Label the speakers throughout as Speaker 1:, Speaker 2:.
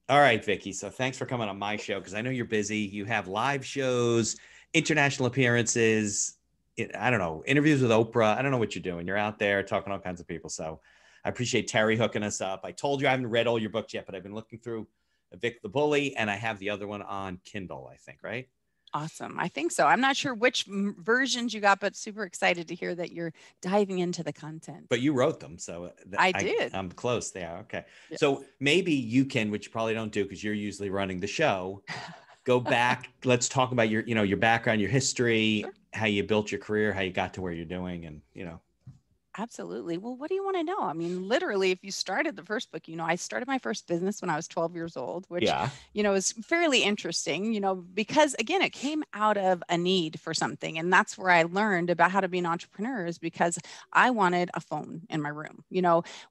Speaker 1: All right, Vicky. So thanks for coming on my show because I know you're busy. You have live shows, international appearances. I don't know, interviews with Oprah. I don't know what you're doing. You're out there talking to all kinds of people. So I appreciate Terry hooking us up. I told you I haven't read all your books yet, but I've been looking through Vic the Bully, and I have the other one on Kindle, I think, right?
Speaker 2: Awesome. I think so. I'm not sure which versions you got, but super excited to hear that you're diving into the content.
Speaker 1: But you wrote them, so
Speaker 2: I did.
Speaker 1: I'm close there. Okay.
Speaker 2: Yeah.
Speaker 1: So maybe you can, which you probably don't do because you're usually running the show, go back. Let's talk about your background, your history,
Speaker 2: Sure.
Speaker 1: how you built your career, how you got to where you're doing, and
Speaker 2: Absolutely. Well, what do you want to know? I mean, literally, if you started the first book, I started my first business when I was 12 years old, which,
Speaker 1: yeah,
Speaker 2: is fairly interesting, because again, it came out of a need for something. And that's where I learned about how to be an entrepreneur is because I wanted a phone in my room.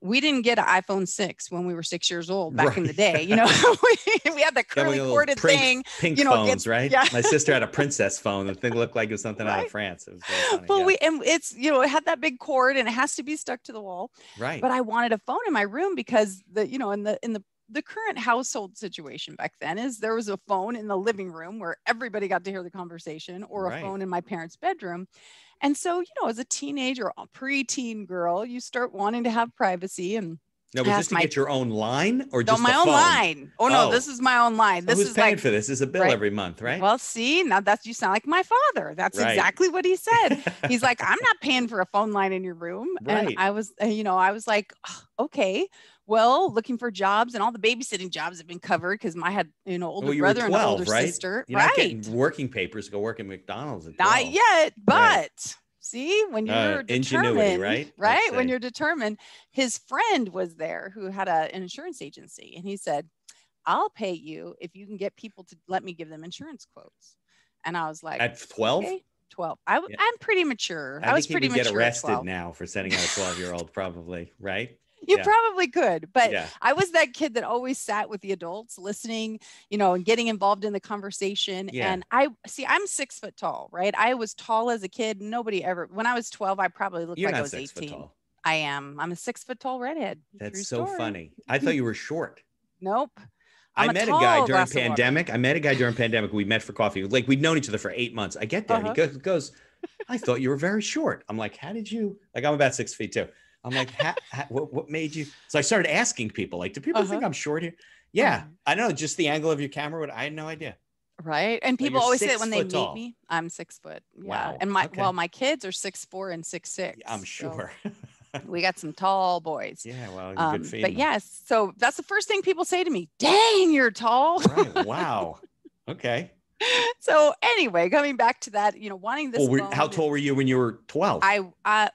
Speaker 2: We didn't get an iPhone 6 when we were 6 years old back in the day. We had the curly corded thing.
Speaker 1: Pink phones, right? Yeah. My sister had a princess phone. The thing looked like it was something out of France. It was very funny.
Speaker 2: Well, it's, it had that big cord and it has to be stuck to the wall.
Speaker 1: Right.
Speaker 2: But I wanted a phone in my room because in the current household situation back then is there was a phone in the living room where everybody got to hear the conversation or a phone in my parents' bedroom. And so, as a teenager, a preteen girl, you start wanting to have privacy. And
Speaker 1: no, was this to get your own line or just
Speaker 2: my own line? Oh, no, this is my own line.
Speaker 1: So
Speaker 2: this
Speaker 1: who's
Speaker 2: is
Speaker 1: paying for this? This is a bill every month, right?
Speaker 2: Well, see, now you sound like my father. That's exactly what he said. He's like, I'm not paying for a phone line in your room. Right. And I was like, okay, well, looking for jobs and all the babysitting jobs have been covered because I had, older brother and older sister.
Speaker 1: You're not getting working papers to go work at McDonald's.
Speaker 2: Not yet, but see, when you're determined, right? When you're determined, his friend was there who had an insurance agency. And he said, I'll pay you if you can get people to let me give them insurance quotes. And I was like,
Speaker 1: at 12?
Speaker 2: Okay, 12. I'm pretty mature.
Speaker 1: I
Speaker 2: was pretty mature.
Speaker 1: Get arrested now for sending out a 12-year-old, probably, right?
Speaker 2: You probably could, but I was that kid that always sat with the adults listening, and getting involved in the conversation. Yeah. And I'm 6 foot tall, right? I was tall as a kid. Nobody ever, when I was 12, I probably looked like I was 18. 6 foot tall. I am. I'm a 6 foot tall redhead.
Speaker 1: That's so funny. I thought you were short.
Speaker 2: Nope.
Speaker 1: I met a guy during pandemic. We met for coffee. Like we'd known each other for 8 months. I get there. And he goes, I thought you were very short. I'm like, how did you, I'm about 6 feet too. I'm like, what made you? So I started asking people, like, do people think I'm short here? Yeah. I don't know. Just the angle of your camera. I had no idea.
Speaker 2: Right. And people always say that when they meet me, I'm 6 foot. Yeah.
Speaker 1: Wow.
Speaker 2: And my kids are 6'4" and 6'6".
Speaker 1: I'm sure.
Speaker 2: So we got some tall boys.
Speaker 1: Yeah. Well, good feeding.
Speaker 2: But yes. So that's the first thing people say to me. Dang, you're tall.
Speaker 1: Right. Wow. Okay.
Speaker 2: So anyway, coming back to that, wanting this.
Speaker 1: Well, how tall were you when you were 12?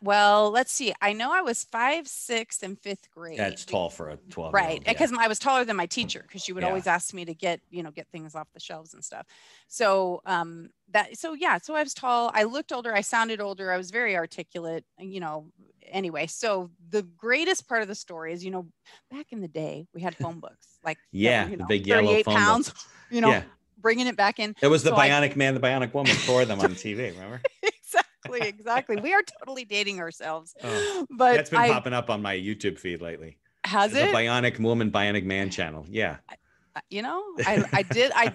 Speaker 2: Well, let's see. I know I was 5'6" in 5th grade.
Speaker 1: That's tall for a 12.
Speaker 2: Right. Because I was taller than my teacher because she would always ask me to get things off the shelves and stuff. So, so I was tall. I looked older. I sounded older. I was very articulate, anyway. So the greatest part of the story is, back in the day we had phone books, like,
Speaker 1: the big yellow phone
Speaker 2: pounds, bringing it back in.
Speaker 1: It was the Bionic Man, the Bionic Woman for them on TV, remember?
Speaker 2: Exactly. We are totally dating ourselves. But
Speaker 1: that's been popping up on my YouTube feed lately.
Speaker 2: Has it?
Speaker 1: The Bionic Woman, Bionic Man channel. Yeah.
Speaker 2: I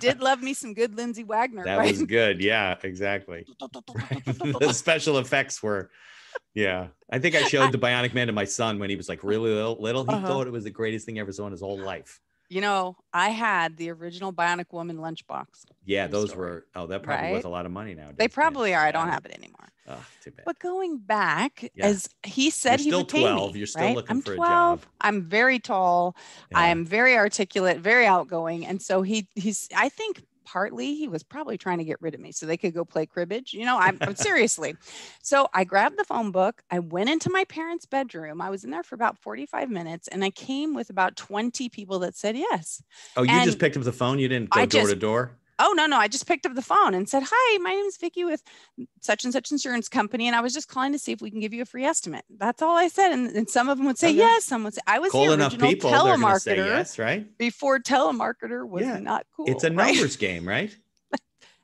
Speaker 2: did love me some good Lindsay Wagner.
Speaker 1: That was good. Yeah, exactly. The special effects were, I think I showed the Bionic Man to my son when he was like really little. He thought it was the greatest thing ever saw in his whole life.
Speaker 2: I had the original Bionic Woman lunchbox.
Speaker 1: Yeah, those were, that probably was a lot of money now.
Speaker 2: They probably are. I don't have it anymore.
Speaker 1: Oh, too bad.
Speaker 2: But going back, as he said,
Speaker 1: he would pay me. You're still 12. You're still looking for a job.
Speaker 2: I'm very tall. Yeah. I am very articulate, very outgoing. And so he's, I think, partly he was probably trying to get rid of me so they could go play cribbage. I'm seriously. So I grabbed the phone book. I went into my parents' bedroom. I was in there for about 45 minutes and I came with about 20 people that said yes.
Speaker 1: Oh, you just picked up the phone? You didn't go door to door?
Speaker 2: Oh, no. I just picked up the phone and said, hi, my name is Vicki with such and such insurance company. And I was just calling to see if we can give you a free estimate. That's all I said. And some of them would say yes. Some would say, I was the original telemarketer.
Speaker 1: Yes, right?
Speaker 2: Before telemarketer was not cool.
Speaker 1: It's a numbers game, right?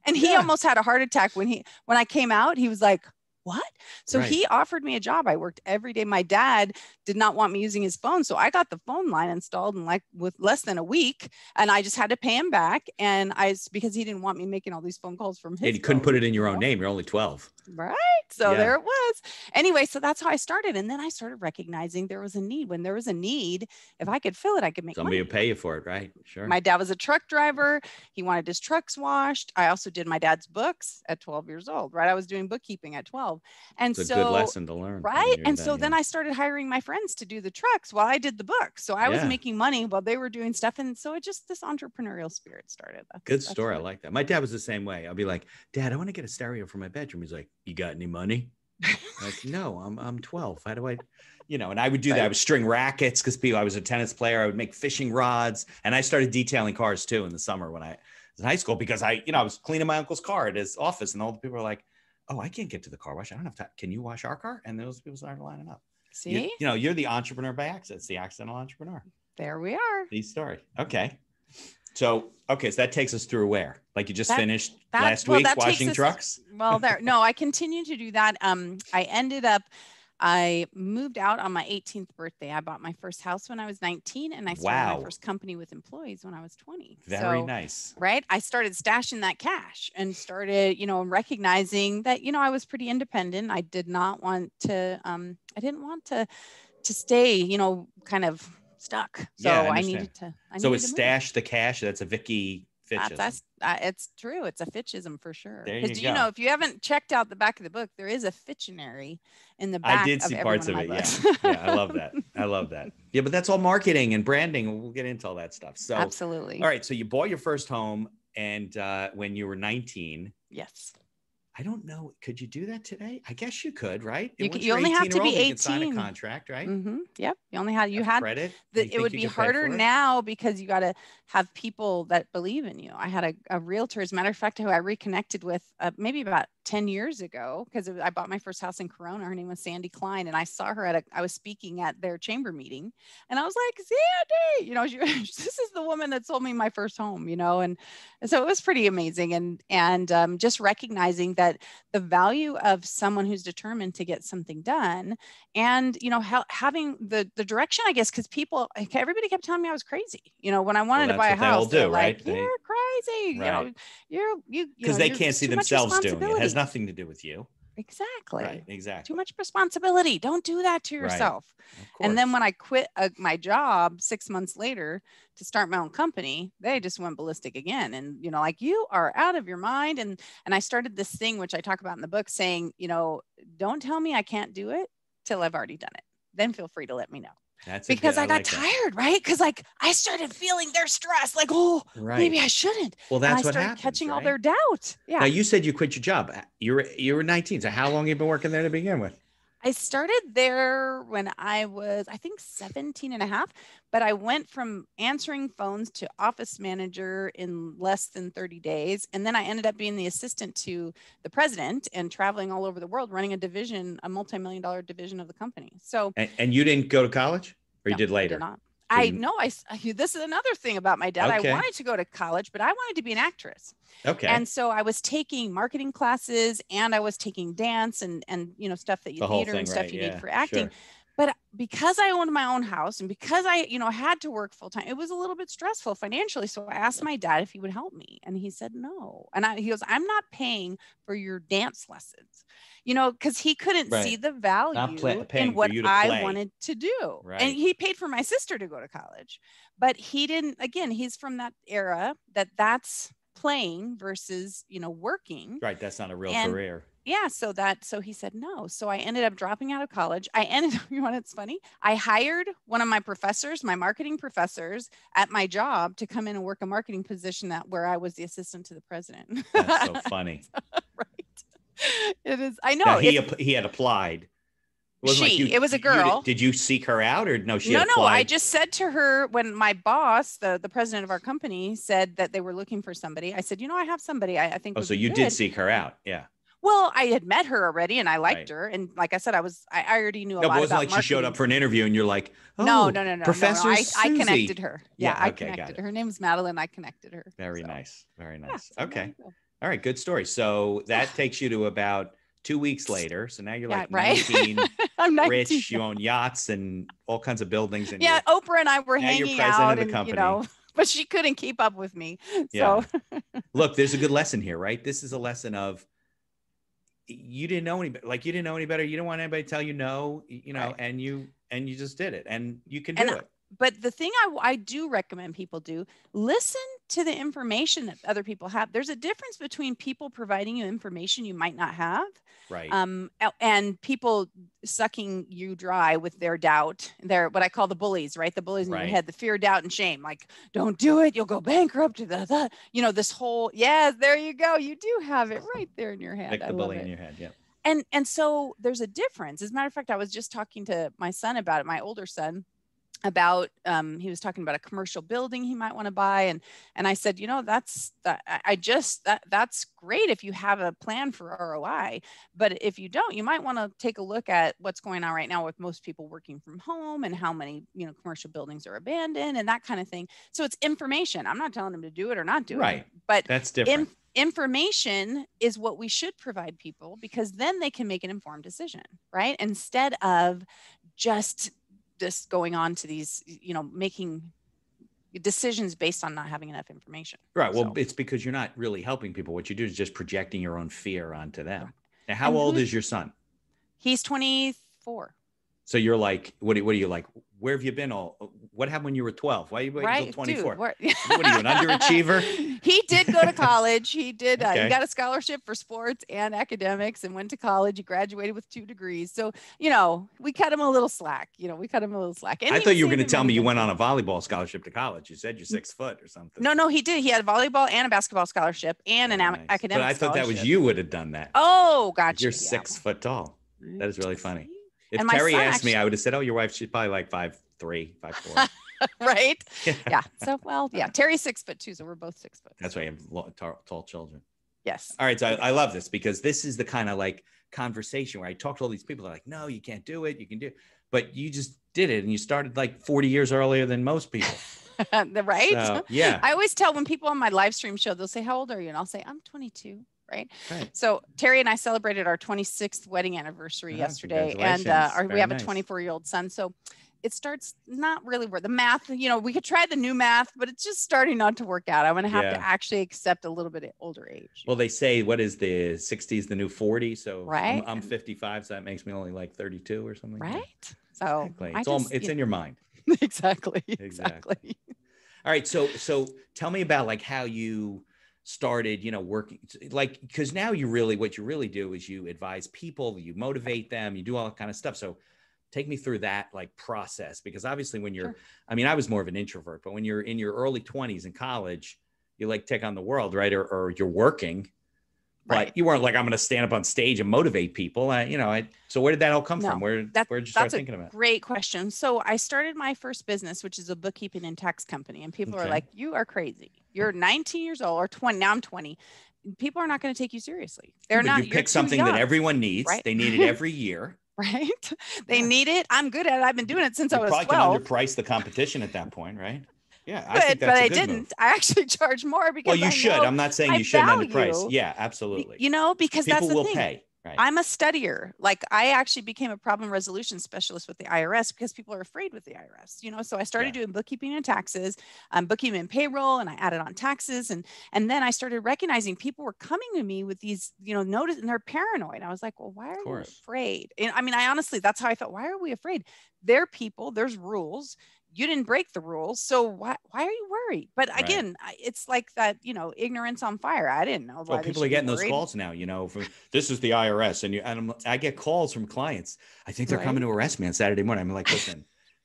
Speaker 2: And he almost had a heart attack when I came out. He was like, what? So he offered me a job. I worked every day. My dad did not want me using his phone. So I got the phone line installed in like with less than a week. And I just had to pay him back. And because he didn't want me making all these phone calls from his
Speaker 1: you couldn't
Speaker 2: phone,
Speaker 1: put it in your own name. You're only 12.
Speaker 2: Right. So there it was. Anyway, so that's how I started. And then I started recognizing there was a need. When there was a need, if I could fill it, I could make
Speaker 1: somebody
Speaker 2: money.
Speaker 1: would pay you for it. Right. Sure.
Speaker 2: My dad was a truck driver. He wanted his trucks washed. I also did my dad's books at 12 years old, right? I was doing bookkeeping at 12. And
Speaker 1: it's a good lesson to learn.
Speaker 2: Right. And so then I started hiring my friends to do the trucks while I did the books. So I was making money while they were doing stuff. And so it just, this entrepreneurial spirit started.
Speaker 1: Good story. I like that. My dad was the same way. I'll be like, Dad, I want to get a stereo for my bedroom. He's like, you got any money? Like, no, I'm 12. How do I, and I would do that. I would string rackets because I was a tennis player. I would make fishing rods. And I started detailing cars too in the summer when I was in high school because I was cleaning my uncle's car at his office and all the people were like, oh, I can't get to the car wash. I don't have time. Can you wash our car? And those people started lining up.
Speaker 2: See,
Speaker 1: you're the entrepreneur by accident. It's the accidental entrepreneur.
Speaker 2: There we are.
Speaker 1: The story. Okay. So that takes us through where? Like you just finished last week washing trucks?
Speaker 2: I continue to do that. I moved out on my 18th birthday. I bought my first house when I was 19 and I started my first company with employees when I was 20.
Speaker 1: Very nice.
Speaker 2: Right. I started stashing that cash and started, recognizing that, I was pretty independent. I did not want to, I didn't want to stay, kind of stuck. So I needed to.
Speaker 1: It's stash the cash. That's a Vicki Fitchism.
Speaker 2: It's true. It's a Fitchism for sure.
Speaker 1: Because
Speaker 2: if you haven't checked out the back of the book, there is a Fictionary in the back.
Speaker 1: I did see parts of it. Yeah. I love that. Yeah, but that's all marketing and branding. We'll get into all that stuff. So
Speaker 2: absolutely.
Speaker 1: All right. So you bought your first home, and when you were 19.
Speaker 2: Yes.
Speaker 1: I don't know. Could you do that today? I guess you could, right?
Speaker 2: You only have to be 18.
Speaker 1: You can sign a contract, right?
Speaker 2: Mm-hmm. Yep. You had
Speaker 1: credit.
Speaker 2: It would be harder now because you got to have people that believe in you. I had a realtor, as a matter of fact, who I reconnected with maybe about 10 years ago because I bought my first house in Corona. Her name was Sandy Klein, and I saw her I was speaking at their chamber meeting, and I was like, Sandy, this is the woman that sold me my first home, and so it was pretty amazing, and just recognizing that the value of someone who's determined to get something done, and having the direction, I guess, because everybody kept telling me I was crazy, when I wanted to buy a house.
Speaker 1: They'll do, right?
Speaker 2: You're crazy,
Speaker 1: right.
Speaker 2: you
Speaker 1: because they can't see themselves doing it. It has nothing to do with you.
Speaker 2: Exactly.
Speaker 1: Right. Exactly.
Speaker 2: Too much responsibility. Don't do that to yourself. Right. And then when I quit my job 6 months later to start my own company, they just went ballistic again. And, you are out of your mind. And I started this thing, which I talk about in the book, saying, don't tell me I can't do it till I've already done it. Then feel free to let me know. Because I got tired, right? Because I started feeling their stress, maybe I shouldn't.
Speaker 1: Well, that's what happened.
Speaker 2: I started catching all their doubt. Yeah.
Speaker 1: Now you said you quit your job. You were 19. So how long have you been working there to begin with?
Speaker 2: I started there when I was, I think, 17 and a half, but I went from answering phones to office manager in less than 30 days. And then I ended up being the assistant to the president and traveling all over the world, running a multi-million-dollar division of the company. So,
Speaker 1: and you didn't go to college, or you did later?
Speaker 2: I did not. This is another thing about my dad. Okay. I wanted to go to college, but I wanted to be an actress.
Speaker 1: Okay.
Speaker 2: And so I was taking marketing classes and I was taking dance and stuff that theater and stuff you need for acting. Sure. But because I owned my own house and because I had to work full time, it was a little bit stressful financially. So I asked my dad if he would help me, and he said no. And he goes, "I'm not paying for your dance lessons," because he couldn't see the value in what I wanted to do. Right. And he paid for my sister to go to college, but he didn't. Again, he's from that era that's playing versus working.
Speaker 1: Right. That's not a real career.
Speaker 2: Yeah. So he said no. So I ended up dropping out of college. It's funny. I hired one of my professors, my marketing professors at my job to come in and work a marketing position where I was the assistant to the president.
Speaker 1: That's so funny.
Speaker 2: Right. It is. I know.
Speaker 1: Now, he had applied.
Speaker 2: It was a girl.
Speaker 1: Did you seek her out or no?
Speaker 2: No. I just said to her when my boss, the president of our company, said that they were looking for somebody. I said, I have somebody I think.
Speaker 1: Oh, so you did seek her out. Yeah.
Speaker 2: Well, I had met her already and I liked her. And like I said, I already knew a lot about marketing. It wasn't like
Speaker 1: she showed up for an interview and you're like, oh,
Speaker 2: no.
Speaker 1: Professor Susie.
Speaker 2: I connected her. Yeah, I connected her. Her name's Madeline. I connected her.
Speaker 1: Very nice. Very nice. Yeah, okay. All right. Good story. So that takes you to about 2 weeks later. So now you're
Speaker 2: Yeah,
Speaker 1: like
Speaker 2: right.
Speaker 1: 19,
Speaker 2: I'm 19.
Speaker 1: rich, you own yachts and all kinds of buildings. And
Speaker 2: Yeah, Oprah and I were
Speaker 1: now you're
Speaker 2: hanging
Speaker 1: president
Speaker 2: out
Speaker 1: of the
Speaker 2: and,
Speaker 1: company.
Speaker 2: but she couldn't keep up with me.
Speaker 1: Yeah.
Speaker 2: So
Speaker 1: Look, there's a good lesson here, right? This is a lesson of you didn't know any, like you didn't know any better. You don't want anybody to tell you no,
Speaker 2: right.
Speaker 1: and you just did it, and you can
Speaker 2: And
Speaker 1: do it.
Speaker 2: but the thing I do recommend people do, listen to the information that other people have. There's a difference between people providing you information you might not have,
Speaker 1: Right.
Speaker 2: And people sucking you dry with their doubt. They're what I call the bullies, right? The bullies in your head, the fear, doubt, and shame. Like, don't do it, you'll go bankrupt. This whole, yes, there you go. You do have it right there in your head.
Speaker 1: Pick the bully in your head. Yeah.
Speaker 2: And so there's a difference. As a matter of fact, I was just talking to my son about it, my older son, about he was talking about a commercial building he might want to buy, and I said, that's great if you have a plan for ROI, but if you don't, you might want to take a look at what's going on right now with most people working from home and how many commercial buildings are abandoned and that kind of thing. So it's information. I'm not telling them to do it or not do it, but
Speaker 1: that's different.
Speaker 2: Information is what we should provide people, because then they can make an informed decision, right? Instead of just going on to these, making decisions based on not having enough information.
Speaker 1: Right. Well, it's because you're not really helping people. What you do is just projecting your own fear onto them. Right. Now, how old is your son?
Speaker 2: He's 24.
Speaker 1: So you're like, what are you like? Where have you been what happened when you were 12? Why are you waiting until 24? Dude, what are you, an underachiever?
Speaker 2: He did go to college. He did. Okay. He got a scholarship for sports and academics and went to college. He graduated with 2 degrees. So, we cut him a little slack. And
Speaker 1: I thought you were going to tell me you went on a volleyball scholarship to college. You said you're 6 foot or something.
Speaker 2: No, he did. He had a volleyball and a basketball scholarship and an academic
Speaker 1: But I thought that was you would have done that.
Speaker 2: Oh, gotcha.
Speaker 1: You're 6 foot tall. That is really funny. If Terry asked me, I would have said, "Oh, your wife, she's probably like 5'3", 5'4".
Speaker 2: Right? Yeah. So, Terry's 6'2", so we're both 6 foot.
Speaker 1: That's why you have tall children.
Speaker 2: Yes.
Speaker 1: All right. So I love this, because this is the kind of like conversation where I talk to all these people. They're like, "No, you can't do it. You can do it," but you just did it, and you started like 40 years earlier than most people.
Speaker 2: Right?
Speaker 1: So, yeah.
Speaker 2: I always tell when people on my live stream show, they'll say, "How old are you?" And I'll say, "I'm 22." Right. So Terry and I celebrated our 26th wedding anniversary yesterday, and we have a 24-year-old son. So it starts not really where the math, we could try the new math, but it's just starting not to work out. I'm going to have to actually accept a little bit older age.
Speaker 1: Well, they say, what is the 60s, the new 40? So
Speaker 2: right.
Speaker 1: I'm 55, so that makes me only like 32 or something.
Speaker 2: Right. So
Speaker 1: exactly. It's in your mind.
Speaker 2: Exactly.
Speaker 1: All right. So tell me about like how you started, working, like, because now what you really do is you advise people, you motivate them, you do all that kind of stuff. So take me through that like process, because obviously when you're, I was more of an introvert, but when you're in your early 20s in college, you like take on the world, right? Or you're working, but you weren't like, I'm going to stand up on stage and motivate people. So where did that all come from? Where did you start thinking about it?
Speaker 2: Great question. So I started my first business, which is a bookkeeping and tax company. And people are like, you are crazy. You're 19 years old or 20. Now I'm 20. People are not going to take you seriously. They're not.
Speaker 1: You pick something that everyone needs. Right? They need it every year.
Speaker 2: Right. They need it. I'm good at it. I've been doing it since I was 12.
Speaker 1: You probably can underprice the competition at that point, right? Yeah,
Speaker 2: I think that's a good move. I actually charge more because
Speaker 1: you should. I'm not saying you shouldn't underprice. Yeah, absolutely.
Speaker 2: Because
Speaker 1: people
Speaker 2: that's the
Speaker 1: will
Speaker 2: thing.
Speaker 1: Pay. Right.
Speaker 2: I'm a studier. Like I actually became a problem resolution specialist with the IRS because people are afraid with the IRS. So I started doing bookkeeping and taxes, bookkeeping and payroll, and I added on taxes. And then I started recognizing people were coming to me with these, notice, and they're paranoid. I was like, well, why are you afraid? And I honestly, that's how I felt. Why are we afraid? They're people, there's rules. You didn't break the rules. So why are you worried? But again, it's like that, ignorance on fire. I didn't know.
Speaker 1: Well, people are getting those calls now, this is the IRS. And I get calls from clients. I think they're coming to arrest me on Saturday morning. I'm like, listen,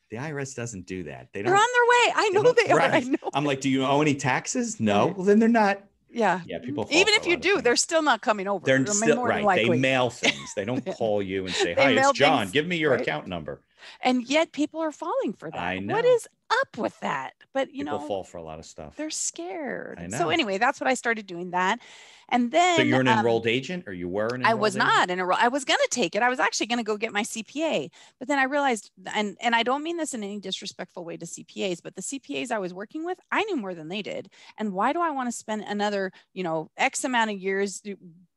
Speaker 1: the IRS doesn't do that. They're on
Speaker 2: their way. I know they are. I know.
Speaker 1: I'm like, do you owe any taxes? No. Well, then they're not.
Speaker 2: Yeah.
Speaker 1: People.
Speaker 2: Even if you do, they're still not coming over.
Speaker 1: They're still right. They mail things. They don't call you and say, "Hi, it's John. Give me your account number."
Speaker 2: And yet people are falling for that.
Speaker 1: I know.
Speaker 2: What is up with that? But
Speaker 1: People fall for a lot of stuff.
Speaker 2: they're scared.
Speaker 1: I know.
Speaker 2: So anyway, that's what I started doing that. And then
Speaker 1: so you're an enrolled agent, or you were an enrolled
Speaker 2: I was not
Speaker 1: agent?
Speaker 2: enrolled. I was going to take it. I was actually going to go get my CPA, but then I realized, and I don't mean this in any disrespectful way to CPAs, but the CPAs I was working with, I knew more than they did. And why do I want to spend another, X amount of years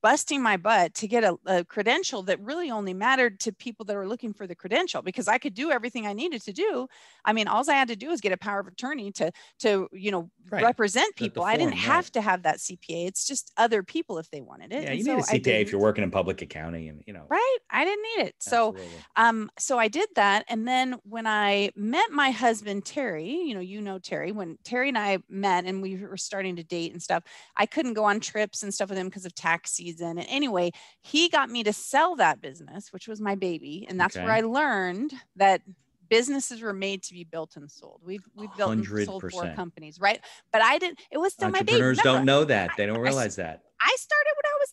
Speaker 2: busting my butt to get a credential that really only mattered to people that were looking for the credential? Because I could do everything I needed to do. I mean, all I had to do was get a power of attorney to
Speaker 1: Right.
Speaker 2: represent people. I didn't
Speaker 1: form,
Speaker 2: have
Speaker 1: right.
Speaker 2: to have that CPA. It's just other people if they wanted it.
Speaker 1: Yeah,
Speaker 2: And
Speaker 1: you
Speaker 2: so
Speaker 1: need a CPA if you're working in public accounting, and
Speaker 2: right. I didn't need it.
Speaker 1: Absolutely.
Speaker 2: So I did that. And then when I met my husband, Terry, Terry, when Terry and I met and we were starting to date and stuff, I couldn't go on trips and stuff with him because of tax season. And anyway, he got me to sell that business, which was my baby. And that's where I learned that businesses were made to be built and sold. We've built and sold 4
Speaker 1: 100%.
Speaker 2: companies, right? But it was still my baby.
Speaker 1: Entrepreneurs don't know that. They don't realize that.
Speaker 2: I started when I was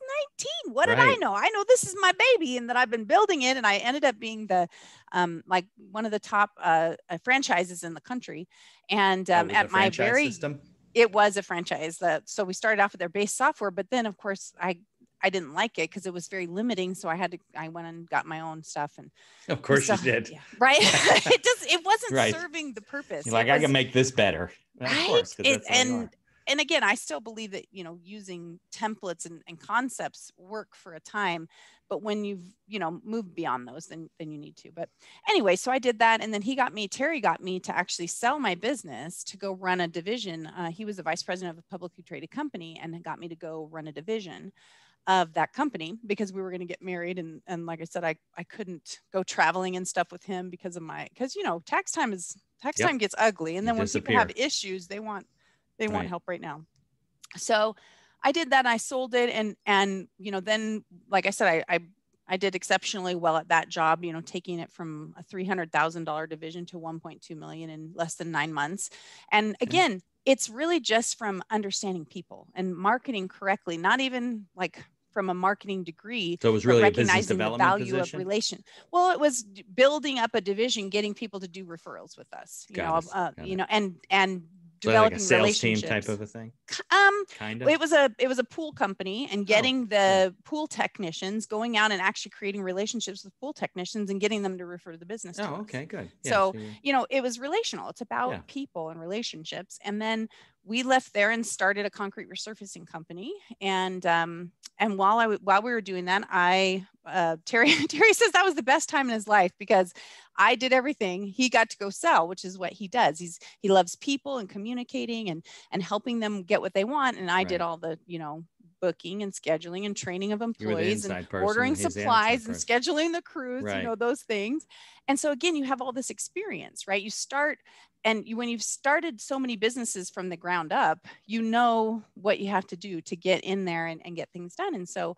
Speaker 2: 19. What did I know? I know this is my baby and that I've been building it. And I ended up being the, like one of the top franchises in the country. And at my
Speaker 1: system?
Speaker 2: It was a franchise. So we started off with their base software, but then of course I didn't like it because it was very limiting. So I went and got my own stuff. And
Speaker 1: of course you did.
Speaker 2: Yeah, right. It wasn't serving the purpose.
Speaker 1: You're like, I can make this better.
Speaker 2: Right.
Speaker 1: Of course,
Speaker 2: and again, I still believe that, using templates and concepts work for a time, but when you've, moved beyond those, then you need to. But anyway, so I did that. And then Terry got me to actually sell my business to go run a division. He was the vice president of a publicly traded company and got me to go run a division of that company because we were going to get married. And like I said, I couldn't go traveling and stuff with him because tax time gets ugly. And then when people have issues, they want help right now. So I did that. I sold it. And then, like I said, I did exceptionally well at that job, taking it from a $300,000 division to 1.2 million in less than 9 months. And again, it's really just from understanding people and marketing correctly, not even like from a marketing degree.
Speaker 1: So it was really
Speaker 2: recognizing
Speaker 1: a
Speaker 2: the value position? Of relation. Well, it was building up a division, getting people to do referrals with us, and developing
Speaker 1: like a sales
Speaker 2: relationships.
Speaker 1: Team type of a thing.
Speaker 2: Kind of. It was a pool company, and getting the pool technicians going out and actually creating relationships with pool technicians and getting them to refer the business.
Speaker 1: Oh, okay, good.
Speaker 2: Yeah, so it was relational. It's about people and relationships. And then we left there and started a concrete resurfacing company. And while we were doing that, Terry says that was the best time in his life because I did everything. He got to go sell, which is what he does. He loves people and communicating and helping them get what they want. And I did all the, booking and scheduling and training of employees and ordering supplies and scheduling the crews, those things. And so again, you have all this experience, right? You start when you've started so many businesses from the ground up, what you have to do to get in there and get things done. And so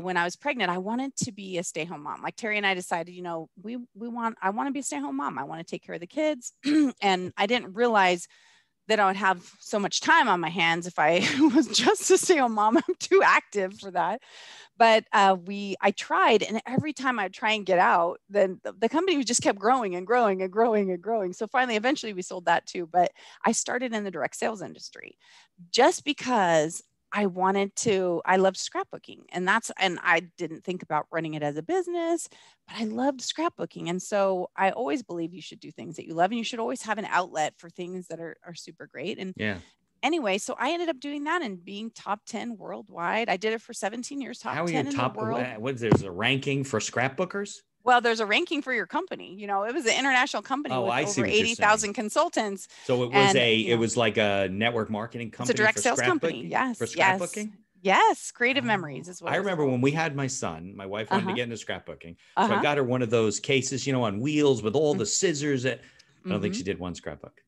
Speaker 2: when I was pregnant, I wanted to be a stay-at-home mom. Like Terry and I decided, I want to be a stay-at-home mom. I want to take care of the kids. And I didn't realize that I would have so much time on my hands if I was just a stay-at-home mom. I'm too active for that. But I tried, and every time I'd try and get out, then the company just kept growing and growing and growing and growing. So finally, eventually we sold that too. But I started in the direct sales industry just because I loved scrapbooking, and I didn't think about running it as a business, but I loved scrapbooking. And so I always believe you should do things that you love, and you should always have an outlet for things that are super great. And anyway, so I ended up doing that and being top 10 worldwide. I did it for 17 years, top 10 in the world.
Speaker 1: There's a ranking for scrapbookers?
Speaker 2: Well, there's a ranking for your company. It was an international company with over 80,000 consultants.
Speaker 1: So it was it was like a network marketing company.
Speaker 2: It's a direct sales company. Yes.
Speaker 1: For scrapbooking?
Speaker 2: Yes. Creative Memories is what
Speaker 1: I remember when we had my son, my wife wanted to get into scrapbooking. So I got her one of those cases, on wheels with all the scissors. I don't think she did one scrapbook.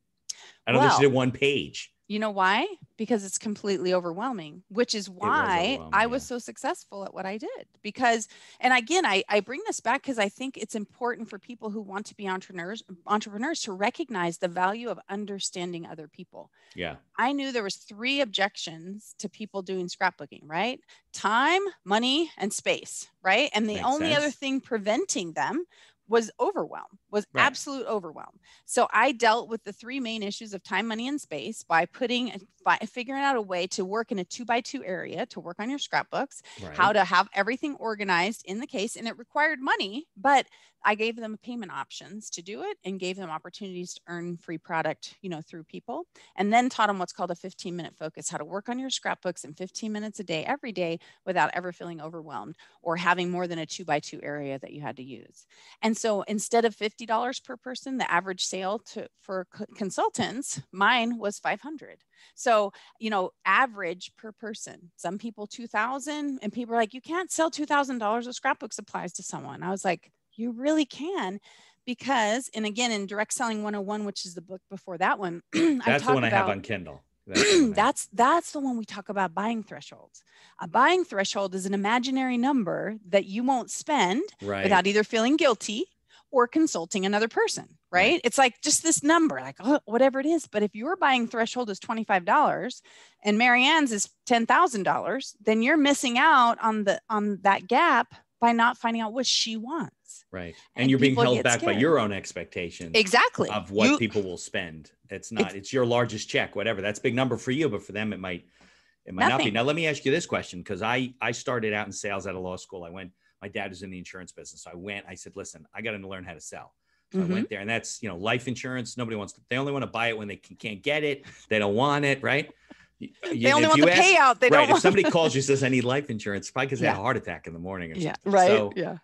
Speaker 1: I don't think she did one page.
Speaker 2: You know why? Because it's completely overwhelming, which is why I was so successful at what I did. Because, and again, I bring this back because I think it's important for people who want to be entrepreneurs to recognize the value of understanding other people.
Speaker 1: Yeah.
Speaker 2: I knew there was 3 objections to people doing scrapbooking, right? Time, money, and space, right? And the only other thing preventing them was overwhelmed, was
Speaker 1: Right.
Speaker 2: absolute overwhelm. So I dealt with the three main issues of time, money, and space by figuring out a way to work in a 2x2 area, to work on your scrapbooks,
Speaker 1: Right.
Speaker 2: how to have everything organized in the case. And it required money, but I gave them payment options to do it and gave them opportunities to earn free product, through people, and then taught them what's called a 15-minute focus, how to work on your scrapbooks in 15 minutes a day, every day, without ever feeling overwhelmed or having more than a 2x2 area that you had to use. And so instead of $50 per person, the average sale for consultants, mine was 500. So, average per person, some people 2,000, and people are like, you can't sell $2,000 of scrapbook supplies to someone. I was like, you really can, because, and again, in Direct Selling 101, which is the book before that one,
Speaker 1: That's the one I have on Kindle.
Speaker 2: That's the one we talk about buying thresholds. A buying threshold is an imaginary number that you won't spend without either feeling guilty or consulting another person, right? It's like just this number, like, oh, whatever it is. But if your buying threshold is $25 and Marianne's is $10,000, then you're missing out on that gap by not finding out what she wants.
Speaker 1: Right. And you're being held back by your own expectations.
Speaker 2: Exactly.
Speaker 1: Of what people will spend. It's your largest check, whatever. That's a big number for you, but for them, it might not be. Now, let me ask you this question, because I started out in sales out of law school. My dad was in the insurance business. So I said, listen, I got to learn how to sell. So I went there, and that's, life insurance. Nobody they only want to buy it when they can't get it. They don't want it. Right.
Speaker 2: They only want the payout. They don't
Speaker 1: if somebody calls you and says, I need life insurance, probably because they had a heart attack in the morning or something.
Speaker 2: Right.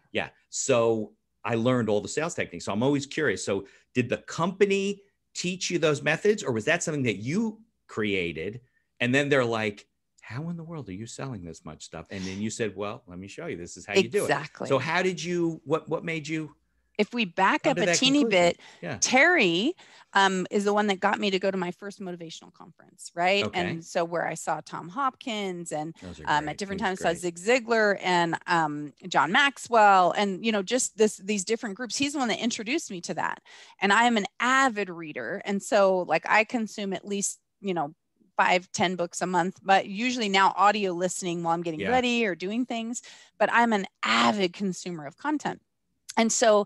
Speaker 1: So I learned all the sales techniques. So I'm always curious. So did the company teach you those methods, or was that something that you created? And then they're like, how in the world are you selling this much stuff? And then you said, well, let me show you. This is how you do it.
Speaker 2: Exactly.
Speaker 1: So how did you, what made you?
Speaker 2: If we back up a teeny bit, Terry is the one that got me to go to my first motivational conference, right? Okay. And so where I saw Tom Hopkins and at different times saw Zig Ziglar and John Maxwell and, just these different groups. He's the one that introduced me to that. And I am an avid reader. And so like I consume at least, 5-10 books a month, but usually now audio listening while I'm getting ready or doing things. But I'm an avid consumer of content. And so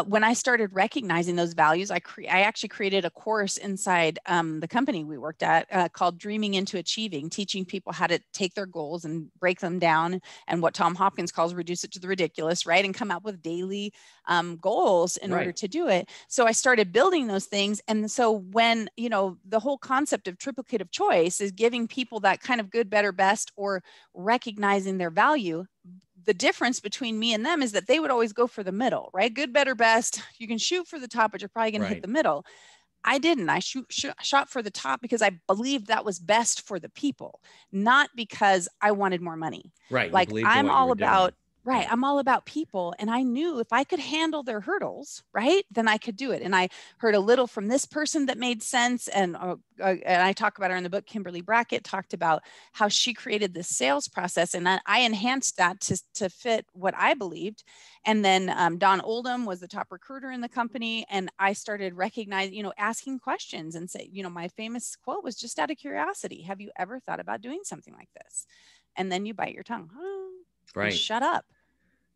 Speaker 2: when I started recognizing those values, I actually created a course inside the company we worked at called Dreaming into Achieving, teaching people how to take their goals and break them down, and what Tom Hopkins calls reduce it to the ridiculous, right? And come up with daily goals in order to do it. So I started building those things. And so when, the whole concept of triplicative choice is giving people that kind of good, better, best, or recognizing their value. The difference between me and them is that they would always go for the middle, right? Good, better, best. You can shoot for the top, but you're probably going to hit the middle. I didn't. I shot for the top because I believed that was best for the people, not because I wanted more money.
Speaker 1: Right.
Speaker 2: Like I'm all about, I'm all about people. And I knew if I could handle their hurdles, right, then I could do it. And I heard a little from this person that made sense. And I talk about her in the book. Kimberly Brackett talked about how she created this sales process. And I enhanced that to fit what I believed. And then Don Oldham was the top recruiter in the company. And I started recognizing, asking questions and say, my famous quote was, just out of curiosity, have you ever thought about doing something like this? And then you bite your tongue. Right. Shut up.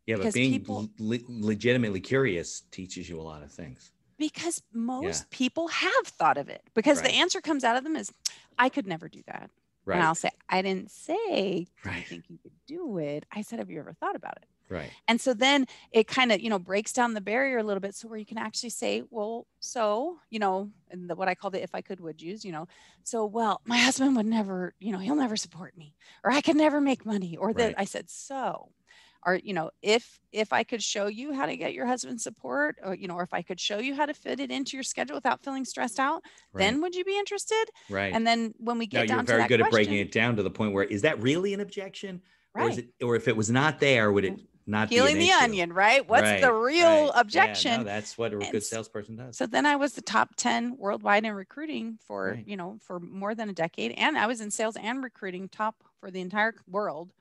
Speaker 1: Yeah, but being legitimately curious teaches you a lot of things.
Speaker 2: Because most people have thought of it. Because the answer comes out of them is, I could never do that. Right. And I'll say, I didn't say, I think you could do it. I said, have you ever thought about it?
Speaker 1: Right.
Speaker 2: And so then it kind of, breaks down the barrier a little bit. So where you can actually say, well, so, and what I call the if I could would use, so, well, my husband would never, he'll never support me, or I could never make money, or that I said, so, or, if I could show you how to get your husband's support, or, or if I could show you how to fit it into your schedule without feeling stressed out, then would you be interested?
Speaker 1: Right.
Speaker 2: And then when we get down to that
Speaker 1: you're very good
Speaker 2: question,
Speaker 1: at breaking it down to the point where, is that really an objection? Right. Or if it was not there, would it not
Speaker 2: peeling
Speaker 1: be an
Speaker 2: the
Speaker 1: issue?
Speaker 2: onion, right? What's the real objection?
Speaker 1: Yeah, no, that's what a good salesperson does.
Speaker 2: So then I was the top 10 worldwide in recruiting for, for more than a decade. And I was in sales and recruiting top for the entire world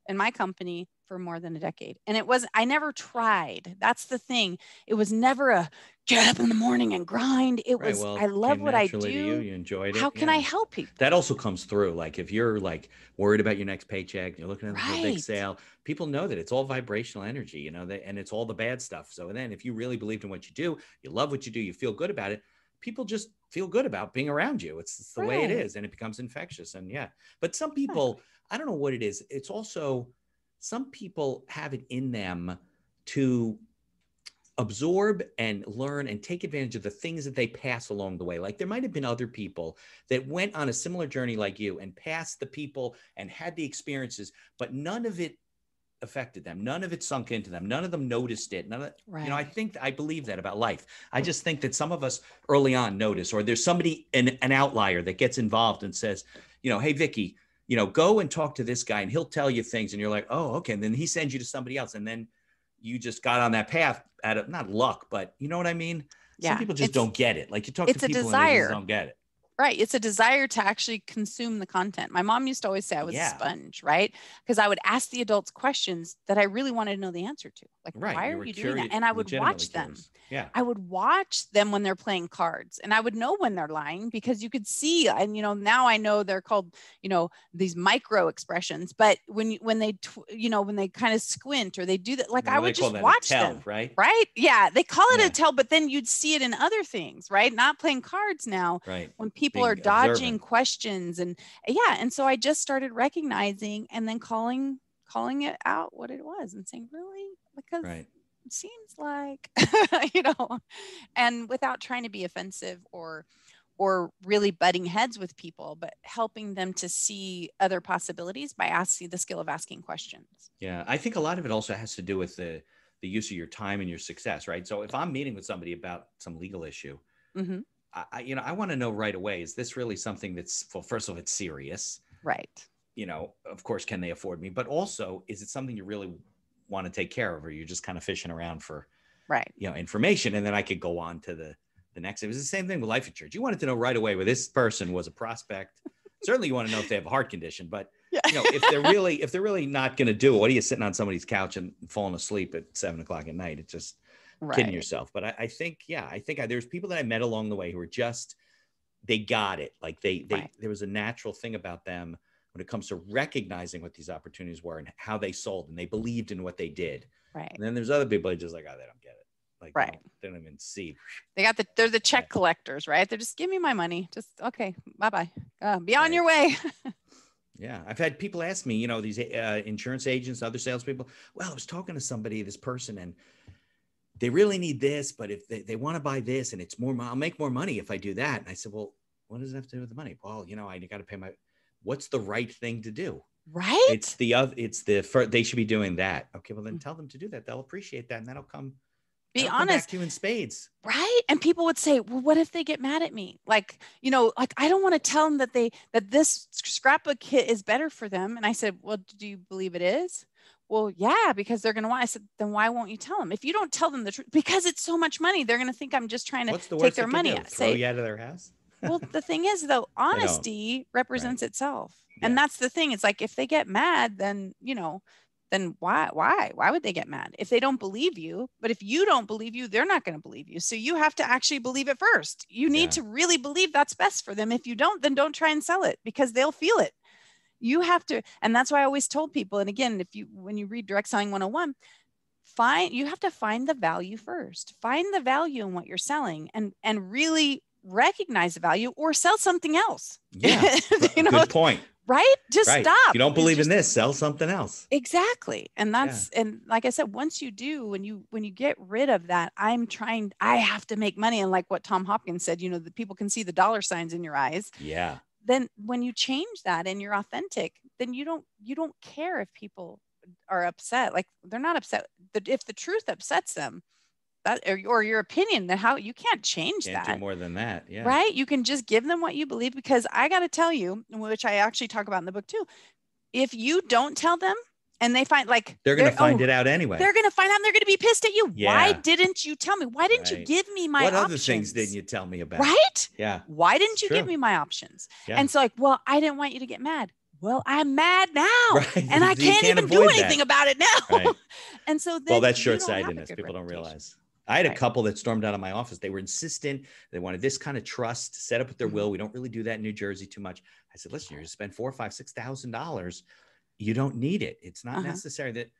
Speaker 2: in my company for more than a decade. And I never tried. That's the thing. It was never a get up in the morning and grind. It
Speaker 1: Right.
Speaker 2: was,
Speaker 1: Well,
Speaker 2: I
Speaker 1: it
Speaker 2: love
Speaker 1: came
Speaker 2: what I
Speaker 1: naturally to you.
Speaker 2: do.
Speaker 1: You enjoyed
Speaker 2: How
Speaker 1: it.
Speaker 2: can I
Speaker 1: Yeah.
Speaker 2: help people?
Speaker 1: That also comes through. Like if you're like worried about your next paycheck, you're looking at the big
Speaker 2: Right.
Speaker 1: sale, people know that it's all vibrational energy, you know, and it's all the bad stuff. So then if you really believed in what you do, you love what you do, you feel good about it, people just feel good about being around you. It's the way it
Speaker 2: Right.
Speaker 1: is, and it becomes infectious. And yeah, but some people,
Speaker 2: Exactly.
Speaker 1: I don't know what it is. It's also, some people have it in them to absorb and learn and take advantage of the things that they pass along the way. Like there might have been other people that went on a similar journey like you and passed the people and had the experiences, but none of it affected them. None of it sunk into them. None of them noticed it. None of it, you know,
Speaker 2: Right.
Speaker 1: I believe that about life. I just think that some of us early on notice, or there's somebody, an outlier that gets involved and says, you know, hey, Vicki, you know, go and talk to this guy and he'll tell you things. And you're like, oh, okay. And then he sends you to somebody else. And then you just got on that path out of not luck, but you know what I mean? Some
Speaker 2: Yeah.
Speaker 1: people just don't get it. Like you talk to
Speaker 2: It's a
Speaker 1: people and they just
Speaker 2: desire.
Speaker 1: don't get it.
Speaker 2: Right. It's a desire to actually consume the content. My mom used to always say I was a
Speaker 1: Yeah.
Speaker 2: sponge, right? Because I would ask the adults questions that I really wanted to know the answer to. Like,
Speaker 1: Right.
Speaker 2: why
Speaker 1: You
Speaker 2: are
Speaker 1: were
Speaker 2: you doing that?
Speaker 1: curious,
Speaker 2: And I would
Speaker 1: legitimately
Speaker 2: watch them.
Speaker 1: curious. Yeah.
Speaker 2: I would watch them when they're playing cards, and I would know when they're lying because you could see. And, you know, now I know they're called, you know, these micro expressions, but when they, you know, when they kind of squint or they do that, like I
Speaker 1: They
Speaker 2: would
Speaker 1: call
Speaker 2: just
Speaker 1: that a
Speaker 2: watch
Speaker 1: tell,
Speaker 2: them.
Speaker 1: right?
Speaker 2: Right. Yeah. They call it
Speaker 1: Yeah.
Speaker 2: a tell, but then you'd see it in other things, right? Not playing cards now.
Speaker 1: Right.
Speaker 2: When people are
Speaker 1: Being
Speaker 2: dodging
Speaker 1: observant.
Speaker 2: questions and yeah. And so I just started recognizing and then calling it out what it was and saying, really? Because
Speaker 1: Right.
Speaker 2: it seems like, you know, and without trying to be offensive or really butting heads with people, but helping them to see other possibilities by asking the skill of asking questions.
Speaker 1: Yeah. I think a lot of it also has to do with the use of your time and your success, right? So if I'm meeting with somebody about some legal issue,
Speaker 2: Mm-hmm.
Speaker 1: you know, I want to know right away, is this really something that's, well, first of all, it's serious,
Speaker 2: Right.
Speaker 1: you know, of course, can they afford me? But also, is it something you really want to take care of, or you're just kind of fishing around for,
Speaker 2: Right.
Speaker 1: you know, information? And then I could go on to the next. It was the same thing with life insurance. You wanted to know right away where this person was a prospect. Certainly you want to know if they have a heart condition, but
Speaker 2: Yeah.
Speaker 1: you know, if they're really not going to do it, what are you sitting on somebody's couch and falling asleep at 7:00 at night? It's just kidding
Speaker 2: Right.
Speaker 1: yourself. But I think, yeah, there's people that I met along the way who were just, they got it. Like
Speaker 2: Right.
Speaker 1: there was a natural thing about them when it comes to recognizing what these opportunities were and how they sold, and they believed in what they did.
Speaker 2: Right.
Speaker 1: And then there's other people that just like, oh, they don't get it. Like,
Speaker 2: Right.
Speaker 1: they don't even see.
Speaker 2: They're the check collectors, right? They're just, give me my money. Just, okay, bye-bye. Be on your way.
Speaker 1: Yeah. I've had people ask me, you know, these insurance agents, other salespeople, well, I was talking to somebody, this person, and they really need this, but if they want to buy this and it's more, I'll make more money if I do that. And I said, well, what does it have to do with the money? Well, you know, I got to pay what's the right thing to do?
Speaker 2: Right.
Speaker 1: They should be doing that. Okay. Well, then tell them to do that. They'll appreciate that. And that'll come
Speaker 2: Come
Speaker 1: back to you in spades.
Speaker 2: Right. And people would say, well, what if they get mad at me? Like, you know, like, I don't want to tell them that this scrapbook kit is better for them. And I said, well, do you believe it is? Well, yeah, because they're going to want. I said, then why won't you tell them? If you don't tell them the truth, because it's so much money, they're going to think I'm just trying to take their money.
Speaker 1: Throw you out of their house?
Speaker 2: Well, the thing is, though, honesty represents itself.
Speaker 1: Yeah.
Speaker 2: And that's the thing. It's like, if they get mad, then, you know, then why would they get mad if they don't believe you? But if you don't believe you, they're not going to believe you. So you have to actually believe it first. You need to really believe that's best for them. If you don't, then don't try and sell it, because they'll feel it. You have to. And that's why I always told people. And again, when you read Direct Selling 101, you have to find the value first. Find the value in what you're selling and really recognize the value, or sell something else.
Speaker 1: Yeah. You know, good point.
Speaker 2: Right? Just stop.
Speaker 1: If you don't believe in this, sell something else.
Speaker 2: Exactly. And and like I said, once you do, when you get rid of that, I have to make money. And like what Tom Hopkins said, you know, the people can see the dollar signs in your eyes.
Speaker 1: Yeah.
Speaker 2: Then when you change that and you're authentic, then you don't care if people are upset. Like, they're not upset. If the truth upsets them, that or your opinion, then how you can't change that.
Speaker 1: Can't do more than that. Yeah.
Speaker 2: Right. You can just give them what you believe, because I got to tell you, which I actually talk about in the book too, if you don't tell them and they find, like,
Speaker 1: they're going to find it out anyway.
Speaker 2: They're going to find out and they're going to be pissed at you.
Speaker 1: Yeah.
Speaker 2: Why didn't you tell me? Why didn't you give me my options?
Speaker 1: What other things didn't you tell me about?
Speaker 2: Right.
Speaker 1: Yeah.
Speaker 2: Why didn't you give me my options?
Speaker 1: Yeah.
Speaker 2: And so, like, well, I didn't want you to get mad. Well, I'm mad now, and I
Speaker 1: You
Speaker 2: can't even do anything about it now.
Speaker 1: Right.
Speaker 2: And so then,
Speaker 1: well, that's short-sightedness. People don't realize. I had a couple that stormed out of my office. They were insistent. They wanted this kind of trust set up with their will. We don't really do that in New Jersey too much. I said, listen, you're going to spend $4,000, $5,000, $6,000. You don't need it. It's not necessary. That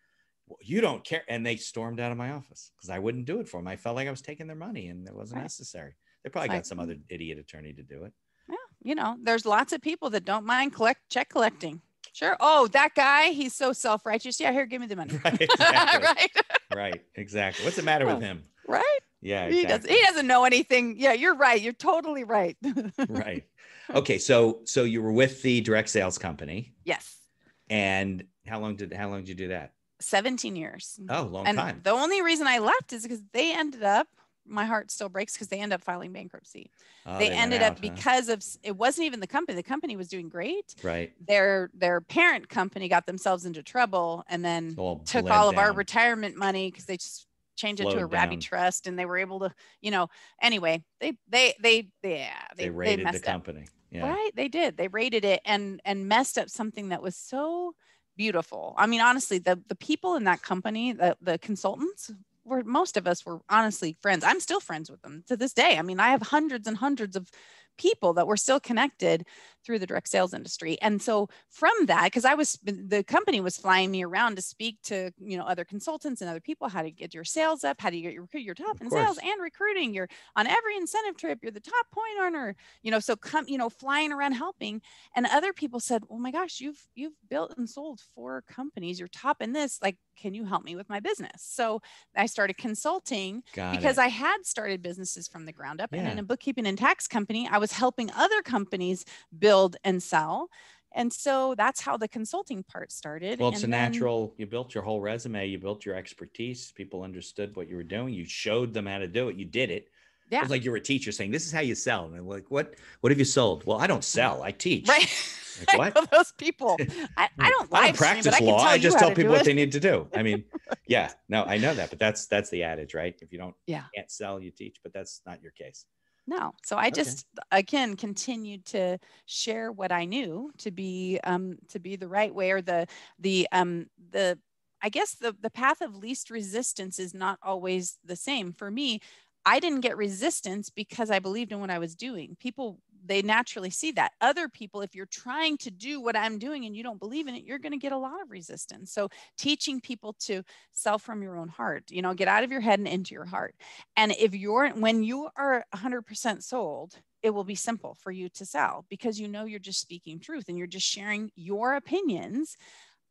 Speaker 1: you don't care. And they stormed out of my office because I wouldn't do it for them. I felt like I was taking their money and it wasn't necessary. They probably got some other idiot attorney to do it.
Speaker 2: Yeah. You know, there's lots of people that don't mind check collecting. Sure. Oh, that guy, he's so self-righteous. Yeah, here, give me the money.
Speaker 1: Right. Exactly. Right. Exactly. What's the matter with him?
Speaker 2: Right.
Speaker 1: Yeah. Exactly.
Speaker 2: He doesn't know anything. Yeah, you're right. You're totally right.
Speaker 1: Right. Okay. So you were with the direct sales company.
Speaker 2: Yes.
Speaker 1: And how long did you do that?
Speaker 2: 17 years.
Speaker 1: Oh, long time.
Speaker 2: The only reason I left is because they ended up, my heart still breaks because they ended up filing bankruptcy. They ended up because of, it wasn't even the company. The company was doing great.
Speaker 1: Right.
Speaker 2: Their parent company got themselves into trouble and then took all of our retirement money because they just changed it to a Rabbi trust, and they were able to, you know, anyway, they
Speaker 1: raided
Speaker 2: messed
Speaker 1: the company.
Speaker 2: Up. Yeah. Right. They did. They raided it and messed up something that was so beautiful. I mean, honestly, the people in that company, the consultants, most of us were honestly friends. I'm still friends with them to this day. I mean, I have hundreds and hundreds of people that were still connected through the direct sales industry. And so from that, because the company was flying me around to speak to, you know, other consultants and other people, how to get your sales up, how do you get your top in sales and recruiting. You're on every incentive trip, you're the top point earner, you know, so flying around helping. And other people said, oh my gosh, you've built and sold 4 companies, you're top in this, like, can you help me with my business? So I started consulting because I had started businesses from the ground up. And in a bookkeeping and tax company, I was helping other companies build and sell. And so that's how the consulting part started.
Speaker 1: Well, it's natural. You built your whole resume. You built your expertise. People understood what you were doing. You showed them how to do it. You did it. Yeah. It was like you were a teacher saying, this is how you sell. And they're like, what have you sold? Well, I don't sell. I teach.
Speaker 2: Right. Like, what? Those people. I don't
Speaker 1: practice law. I just tell people what they need to do. I mean, yeah, no, I know that, but that's the adage, right? If you can't sell, you teach, but that's not your case.
Speaker 2: No. So I just, again, continued to share what I knew to be the right way, or I guess the path of least resistance is not always the same. For me, I didn't get resistance because I believed in what I was doing. People, they naturally see that. Other people, if you're trying to do what I'm doing and you don't believe in it, you're going to get a lot of resistance. So teaching people to sell from your own heart, you know, get out of your head and into your heart. And when you are 100% sold, it will be simple for you to sell because you know you're just speaking truth and you're just sharing your opinions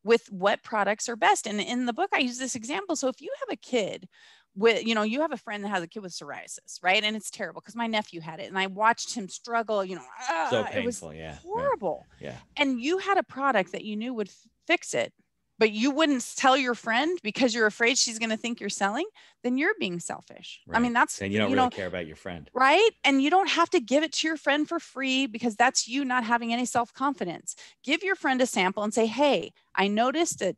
Speaker 2: with what products are best. And in the book, I use this example. So if you have a kid you have a friend that has a kid with psoriasis, right? And it's terrible because my nephew had it and I watched him struggle,
Speaker 1: so painful. It was
Speaker 2: horrible.
Speaker 1: Right. Yeah.
Speaker 2: And you had a product that you knew would fix it, but you wouldn't tell your friend because you're afraid she's going to think you're selling, then you're being selfish. Right. I mean,
Speaker 1: and you don't really care about your friend.
Speaker 2: Right. And you don't have to give it to your friend for free because that's you not having any self-confidence. Give your friend a sample and say, hey, I noticed that,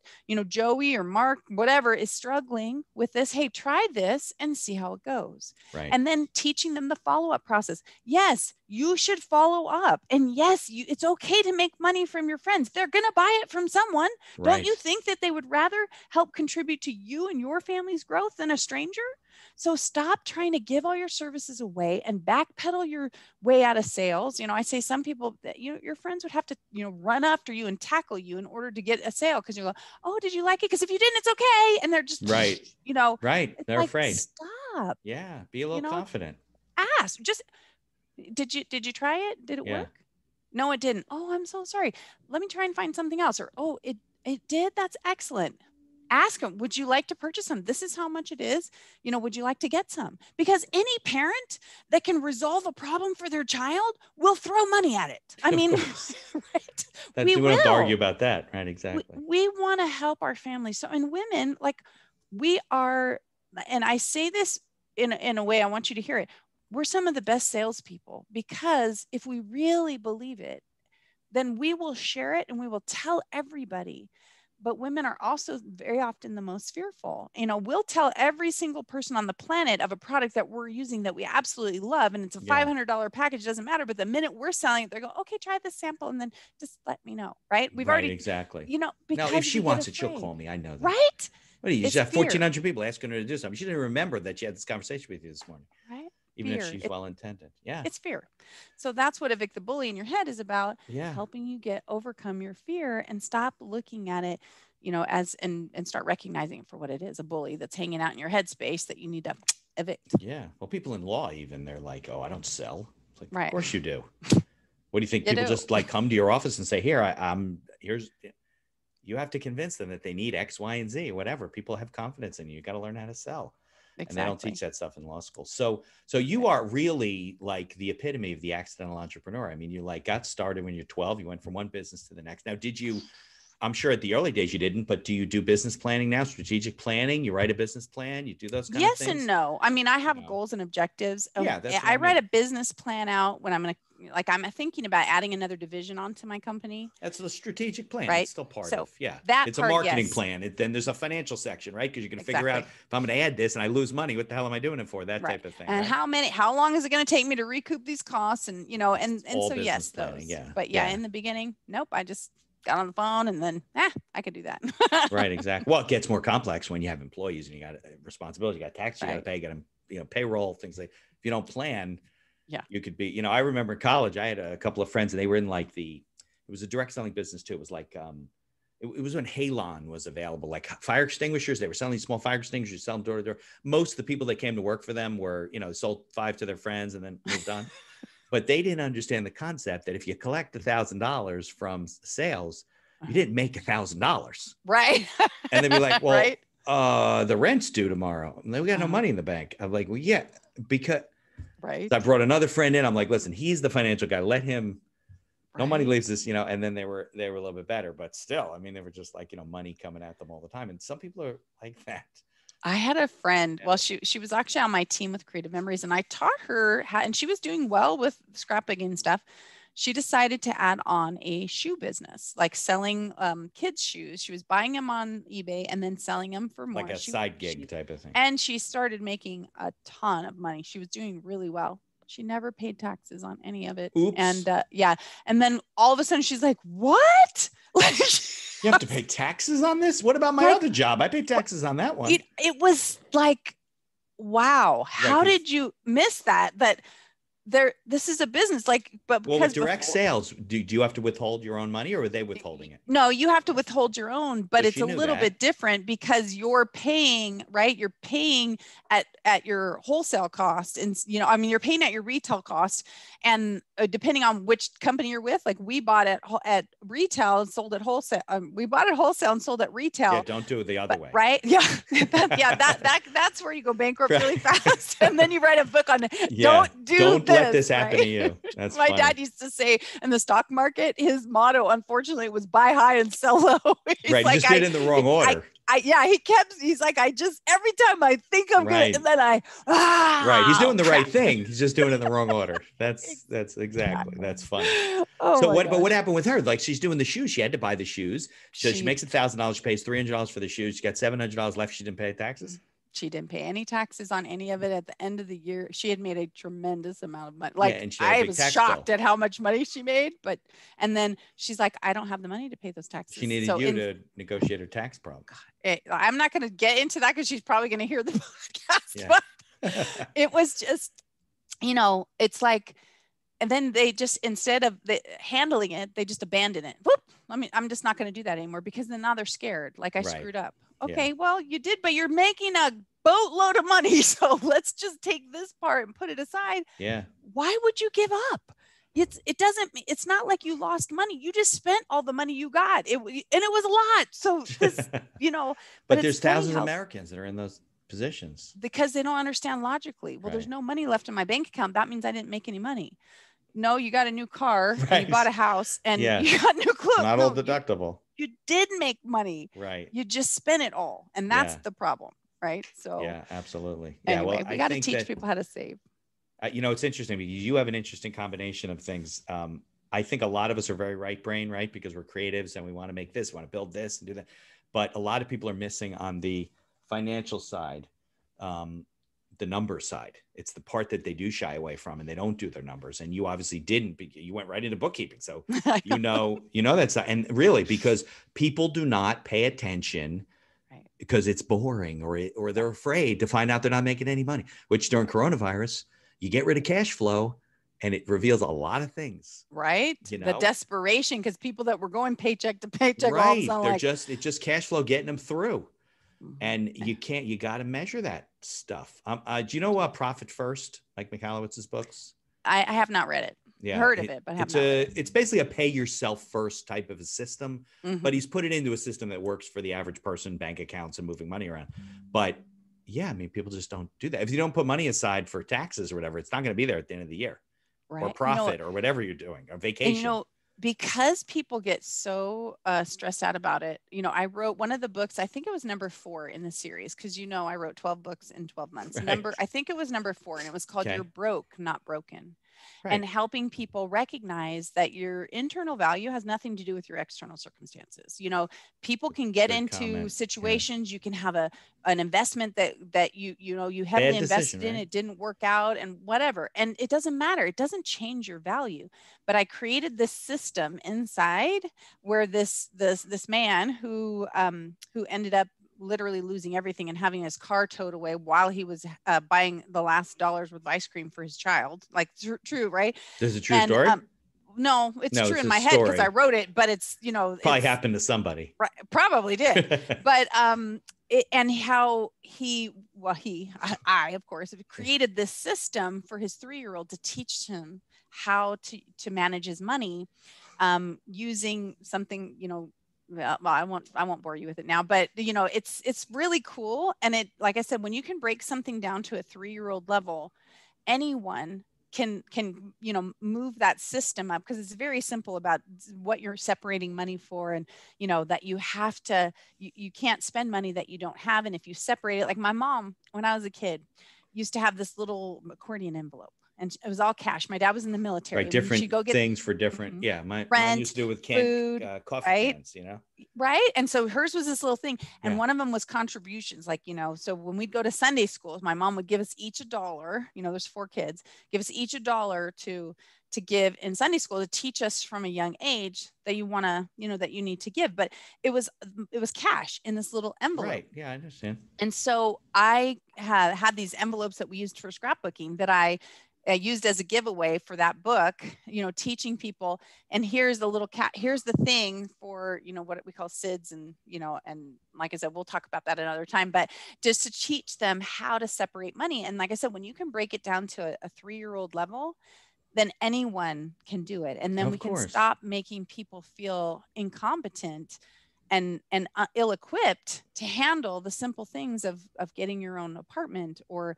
Speaker 2: Joey or Mark, whatever, is struggling with this. Hey, try this and see how it goes.
Speaker 1: Right.
Speaker 2: And then teaching them the follow-up process. Yes, you should follow up. And yes, it's okay to make money from your friends. They're going to buy it from someone. Right. Don't you think that they would rather help contribute to you and your family's growth than a stranger? So stop trying to give all your services away and backpedal your way out of sales. I say some people that your friends would have to, run after you and tackle you in order to get a sale because you go, oh, did you like it? Because if you didn't, it's okay. And they're just,
Speaker 1: right. Right. They're afraid.
Speaker 2: Stop.
Speaker 1: Yeah. Be a little confident.
Speaker 2: Ask. Just, did you try it? Did it work? No, it didn't. Oh, I'm so sorry. Let me try and find something else. Or, oh, it did. That's excellent. Ask them, would you like to purchase some? This is how much it is. Would you like to get some? Because any parent that can resolve a problem for their child will throw money at it. I mean, right?
Speaker 1: We don't have to argue about that, right? Exactly.
Speaker 2: We want to help our families. So, and women, like we are, and I say this in a way, I want you to hear it. We're some of the best salespeople because if we really believe it, then we will share it and we will tell everybody. But women are also very often the most fearful. We'll tell every single person on the planet of a product that we're using that we absolutely love. And it's a $500 package, doesn't matter. But the minute we're selling it, they're going, okay, try this sample. And then just let me know. Right. We've already,
Speaker 1: exactly.
Speaker 2: Because
Speaker 1: no, if she wants it, she'll call me. I know that.
Speaker 2: Right.
Speaker 1: What do you
Speaker 2: It's
Speaker 1: have
Speaker 2: fear.
Speaker 1: 1,400 people asking her to do something. She didn't remember that she had this conversation with you this morning,
Speaker 2: Right?
Speaker 1: even
Speaker 2: Fear.
Speaker 1: if she's well-intended. Yeah.
Speaker 2: It's fear. So that's what Evict the Bully in your head is about,
Speaker 1: Yeah.
Speaker 2: helping you overcome your fear and stop looking at it, as and start recognizing it for what it is, a bully that's hanging out in your headspace that you need to evict.
Speaker 1: Yeah. Well, people in law, even, they're like, oh, I don't sell. It's like,
Speaker 2: Right.
Speaker 1: Of course you do. What do you think?
Speaker 2: You
Speaker 1: People
Speaker 2: do.
Speaker 1: just like come to your office and say, here, here's, you have to convince them that they need X, Y, and Z, whatever. People have confidence in you. You got to learn how to sell.
Speaker 2: Exactly.
Speaker 1: And they don't teach that stuff in law school. So you are really like the epitome of the accidental entrepreneur. I mean, you like got started when you're 12, you went from one business to the next. Now, I'm sure at the early days you didn't, but do you do business planning now, strategic planning? You write a business plan, you do those kind of things?
Speaker 2: Yes and no. I mean, I have goals and objectives.
Speaker 1: Yeah, that's what
Speaker 2: I write a business plan out when I'm thinking about adding another division onto my company.
Speaker 1: That's the strategic plan.
Speaker 2: Right.
Speaker 1: It's still part of,
Speaker 2: it's
Speaker 1: a marketing plan. Then there's a financial section, right? Because you're going to figure out, if I'm going to add this and I lose money, what the hell am I doing it for? That type of thing.
Speaker 2: And how long is it going to take me to recoup these costs? And, and so yes,
Speaker 1: planning,
Speaker 2: those. But in the beginning, nope, I just got on the phone and then, I could do that.
Speaker 1: Right, exactly. Well, it gets more complex when you have employees and you got responsibility, you got tax, you got to pay, you got payroll, things like, if you don't plan, you could be, I remember in college, I had a couple of friends and they were in like it was a direct selling business too. It was like, it was when Halon was available, like fire extinguishers. They were selling small fire extinguishers, selling door to door. Most of the people that came to work for them were, sold 5 to their friends and then moved on. But they didn't understand the concept that if you collect $1,000 from sales, you didn't make $1,000.
Speaker 2: Right.
Speaker 1: And they'd be like, well, the rent's due tomorrow. And we got no money in the bank. I'm like, well, yeah, because so I brought another friend in. I'm like, listen, he's the financial guy. Let him, no money leaves this, and then they were a little bit better, but still, I mean, they were just like, money coming at them all the time. And some people are like that.
Speaker 2: I had a friend, well, she was actually on my team with Creative Memories, and I taught her how, and she was doing well with scrapbooking and stuff. She decided to add on a shoe business, like selling kids' shoes. She was buying them on eBay and then selling them for more.
Speaker 1: Like a side gig type of thing.
Speaker 2: And she started making a ton of money. She was doing really well. She never paid taxes on any of it.
Speaker 1: Oops.
Speaker 2: And and then all of a sudden she's like, what?
Speaker 1: You have to pay taxes on this? What about my other job? I paid taxes on that one.
Speaker 2: It was like, wow, how did you miss that? This is a business, but because
Speaker 1: with direct sales, do you have to withhold your own money, or are they withholding it?
Speaker 2: No, you have to withhold your own, but it's a little bit different because you're paying, right? You're paying at your wholesale cost, and you're paying at your retail cost, and depending on which company you're with, like we bought at retail and sold at wholesale. We bought at wholesale and sold at retail.
Speaker 1: Yeah, don't do it the other way.
Speaker 2: Right? Yeah, that's where you go bankrupt really fast, and then you write a book on it.
Speaker 1: Yeah. Don't let this happen to you. That's
Speaker 2: my dad used to say in the stock market, his motto, unfortunately, was buy high and sell low.
Speaker 1: Right, like, just did it in the wrong order.
Speaker 2: He's like, every time I think I'm good, and then
Speaker 1: right. He's doing the right thing. He's just doing it in the wrong order. That's exactly. That's funny. But what happened with her? Like, she's doing the shoes. She had to buy the shoes. So she makes $1,000. She pays $300 for the shoes. She got $700 left. She didn't pay taxes.
Speaker 2: She didn't pay any taxes on any of it. At the end of the year, she had made a tremendous amount of money. Like, I was shocked at how much money she made. And then she's like, I don't have the money to pay those taxes.
Speaker 1: She needed you to negotiate her tax problem.
Speaker 2: I'm not going to get into that because she's probably going to hear the podcast. Yeah. But it was just, it's like, and then they just, instead of handling it, they just abandon it. Whoop. I'm just not going to do that anymore, because then now they're scared. Like, I screwed up. Okay, well, you did, but you're making a boatload of money. So let's just take this part and put it aside.
Speaker 1: Yeah.
Speaker 2: Why would you give up? It's not like you lost money. You just spent all the money you got. And it was a lot. So,
Speaker 1: but there's thousands of Americans that are in those positions
Speaker 2: because they don't understand logically. Well, there's no money left in my bank account. That means I didn't make any money. No, you got a new car, and you bought a house, and you got new clothes.
Speaker 1: Not all deductible.
Speaker 2: You did make money.
Speaker 1: Right.
Speaker 2: You just spent it all. And that's the problem. Right. So
Speaker 1: yeah, absolutely.
Speaker 2: Anyway, we got to teach people how to save.
Speaker 1: It's interesting because you have an interesting combination of things. I think a lot of us are very right brain, right? Because we're creatives and we want to make this, we want to build this and do that. But a lot of people are missing on the financial side, the number side. It's the part that they do shy away from, and they don't do their numbers. And you obviously didn't. You went right into bookkeeping, so that's not. And really, because people do not pay attention. Right. because it's boring, or they're afraid to find out they're not making any money, which during coronavirus, you get rid of cash flow and it reveals a lot of things.
Speaker 2: Right.
Speaker 1: You know?
Speaker 2: The desperation, because people that were going paycheck to paycheck, all of a
Speaker 1: Right.
Speaker 2: sudden,
Speaker 1: They're
Speaker 2: like,
Speaker 1: it's just cash flow getting them through.
Speaker 2: Mhm.
Speaker 1: And you got to measure that stuff. Do you know Profit First, Mike Michalowicz's books?
Speaker 2: I have not read it.
Speaker 1: Yeah,
Speaker 2: Heard of it, but have not read it.
Speaker 1: It's basically a pay yourself first type of a system,
Speaker 2: Mhm.
Speaker 1: but he's put it into a system that works for the average person, bank accounts and moving money around. But yeah, I mean, people just don't do that. If you don't put money aside for taxes or whatever, it's not going to be there at the end of the year,
Speaker 2: Right.
Speaker 1: or profit, or whatever you're doing, or vacation.
Speaker 2: And, because people get so stressed out about it, I wrote one of the books, I think it was number 4 in the series, because I wrote 12 books in 12 months.
Speaker 1: Right.
Speaker 2: I think it was number 4, and it was called
Speaker 1: Okay.
Speaker 2: You're Broke, Not Broken.
Speaker 1: Right.
Speaker 2: And helping people recognize that your internal value has nothing to do with your external circumstances. People can get
Speaker 1: Good
Speaker 2: into
Speaker 1: comment.
Speaker 2: situations. You can have an investment that you heavily invested in,
Speaker 1: right?
Speaker 2: it didn't work out and whatever. And it doesn't matter. It doesn't change your value. But I created this system inside where this man who ended up literally losing everything and having his car towed away while he was buying the last dollars worth of ice cream for his child. Like true, right?
Speaker 1: This is a true story?
Speaker 2: No, it's true in my head because I wrote it, but it's,
Speaker 1: probably happened to somebody.
Speaker 2: Right, probably did. But and how I of course have created this system for his 3-year-old to teach him how to manage his money, using something, well, I won't bore you with it now, but it's really cool. And it, like I said, when you can break something down to a 3-year-old level, anyone can move that system up, because it's very simple about what you're separating money for, and that you have to, you can't spend money that you don't have. And if you separate it, like my mom when I was a kid used to have this little accordion envelope, and it was all cash. My dad was in the military.
Speaker 1: Right, different
Speaker 2: she'd go get
Speaker 1: things for different. Yeah, mine used to do with
Speaker 2: food,
Speaker 1: coffee
Speaker 2: right?
Speaker 1: cans,
Speaker 2: Right. And so hers was this little thing, and
Speaker 1: Yeah.
Speaker 2: one of them was contributions. Like, so when we'd go to Sunday school, my mom would give us each $1. There's 4 kids, give us each $1 to give in Sunday school, to teach us from a young age that you want to, that you need to give. But it was cash in this little envelope.
Speaker 1: Right. Yeah, I understand.
Speaker 2: And so I had these envelopes that we used for scrapbooking that I used as a giveaway for that book, teaching people. And here's the little here's the thing for, what we call SIDS. And, and like I said, we'll talk about that another time, but just to teach them how to separate money. And like I said, when you can break it down to a 3-year-old level, then anyone can do it. And then we can stop making people feel incompetent and ill-equipped to handle the simple things of getting your own apartment, or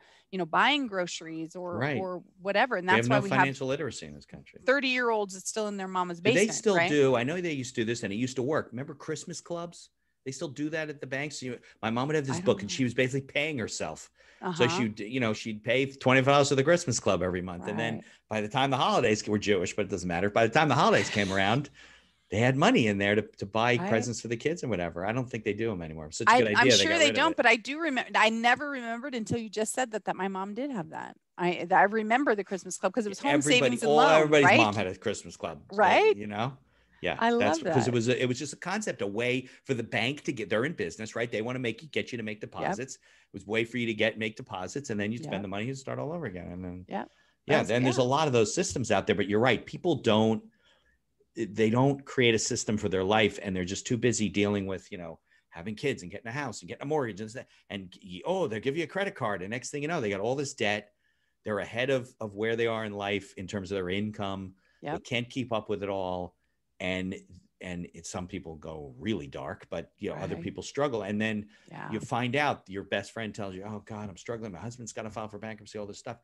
Speaker 2: buying groceries, or whatever. And that's why we have
Speaker 1: financial literacy in this country.
Speaker 2: 30-year-olds that's still in their mama's basement.
Speaker 1: They still
Speaker 2: right?
Speaker 1: do. I know they used to do this, and it used to work. Remember Christmas clubs? They still do that at the banks. My mom would have this book, and she was basically paying herself. So she'd pay $25 to the Christmas club every month.
Speaker 2: Right.
Speaker 1: And then by the time the holidays were Jewish, but it doesn't matter. By the time the holidays came around, they had money in there to buy presents for the kids and whatever. I don't think they do them anymore. Such a good idea.
Speaker 2: I'm sure they don't, but I do remember. I never remembered until you just said that my mom did have that. I remember the Christmas club because it was home savings and loan.
Speaker 1: Everybody's mom had a Christmas club,
Speaker 2: right?
Speaker 1: Yeah,
Speaker 2: I love that,
Speaker 1: because it was just a concept, a way for the bank to they're in business, right? They want to get you to make deposits. Yep. It was a way for you to make deposits, and then you spend the money and start all over again. And then there's a lot of those systems out there. But you're right, people don't create a system for their life, and they're just too busy dealing with having kids and getting a house and getting a mortgage and they'll give you a credit card, and next thing you know, they got all this debt. They're ahead of where they are in life in terms of their income. Yep. They can't keep up with it all. And some people go really dark, but other people struggle. And then you find out your best friend tells you, oh God, I'm struggling. My husband's got to file for bankruptcy, all this stuff.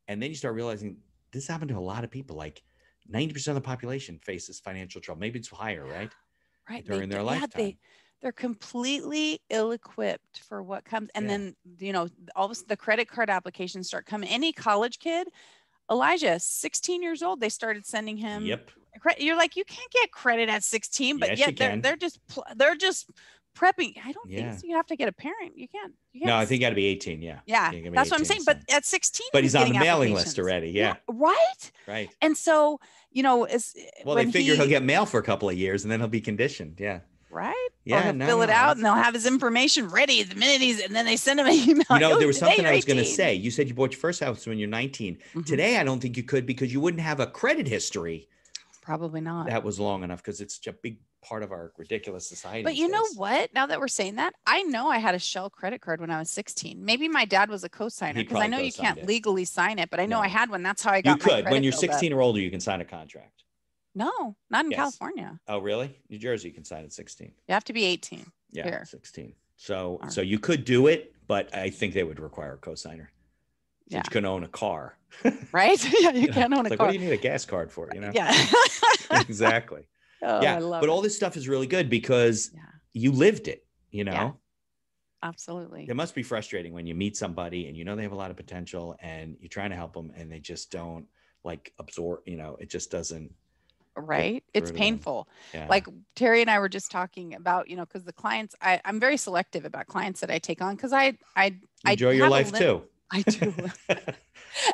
Speaker 1: And then you start realizing this happened to a lot of people. Like 90% of the population faces financial trouble. Maybe it's higher, right?
Speaker 2: Right.
Speaker 1: During their lifetime.
Speaker 2: They're completely ill-equipped for what comes. And then, all of a sudden the credit card applications start coming. Any college kid, Elijah, 16 years old, they started sending him.
Speaker 1: Yep.
Speaker 2: You're like, you can't get credit at 16, but
Speaker 1: yes,
Speaker 2: they're just prepping. I don't think so. You have to get a parent. You can't.
Speaker 1: No, I think you got to be 18. Yeah.
Speaker 2: Yeah. That's what I'm saying. But at 16,
Speaker 1: but he's on the mailing list already. Yeah.
Speaker 2: Right.
Speaker 1: Right.
Speaker 2: And so,
Speaker 1: they figure he'll get mail for a couple of years and then he'll be conditioned. Yeah.
Speaker 2: Right. or he'll fill it out and they'll have his information ready the minute and then they send him an email.
Speaker 1: You know, there was something I was going to say. You said you bought your first house when you're 19. Mm-hmm. Today, I don't think you could because you wouldn't have a credit history.
Speaker 2: Probably not.
Speaker 1: That was long enough because it's a big part of our ridiculous society.
Speaker 2: But you know what? Now that we're saying that, I know I had a Shell credit card when I was 16. Maybe my dad was a co-signer because I know you can't legally sign it, but I know I had one. That's how I got my credit.
Speaker 1: When you're 16 or older, you can sign a contract.
Speaker 2: No, not in California.
Speaker 1: Oh, really? New Jersey, you can sign at 16.
Speaker 2: You have to be 18.
Speaker 1: Yeah,
Speaker 2: here.
Speaker 1: 16. So you could do it, but I think they would require a co-signer. So you can own a car.
Speaker 2: Right? Yeah, you can't own a car.
Speaker 1: What do you need a gas card for? You know?
Speaker 2: Yeah.
Speaker 1: Exactly.
Speaker 2: Oh,
Speaker 1: yeah. But all this stuff is really good because you lived it, you know?
Speaker 2: Yeah. Absolutely.
Speaker 1: It must be frustrating when you meet somebody and you know they have a lot of potential and you're trying to help them and they just don't like absorb, you know, it just doesn't.
Speaker 2: Right. It's painful. Yeah. Like Terry and I were just talking about, you know, because the clients, I'm very selective about clients that I take on because I
Speaker 1: enjoy your life too.
Speaker 2: I do.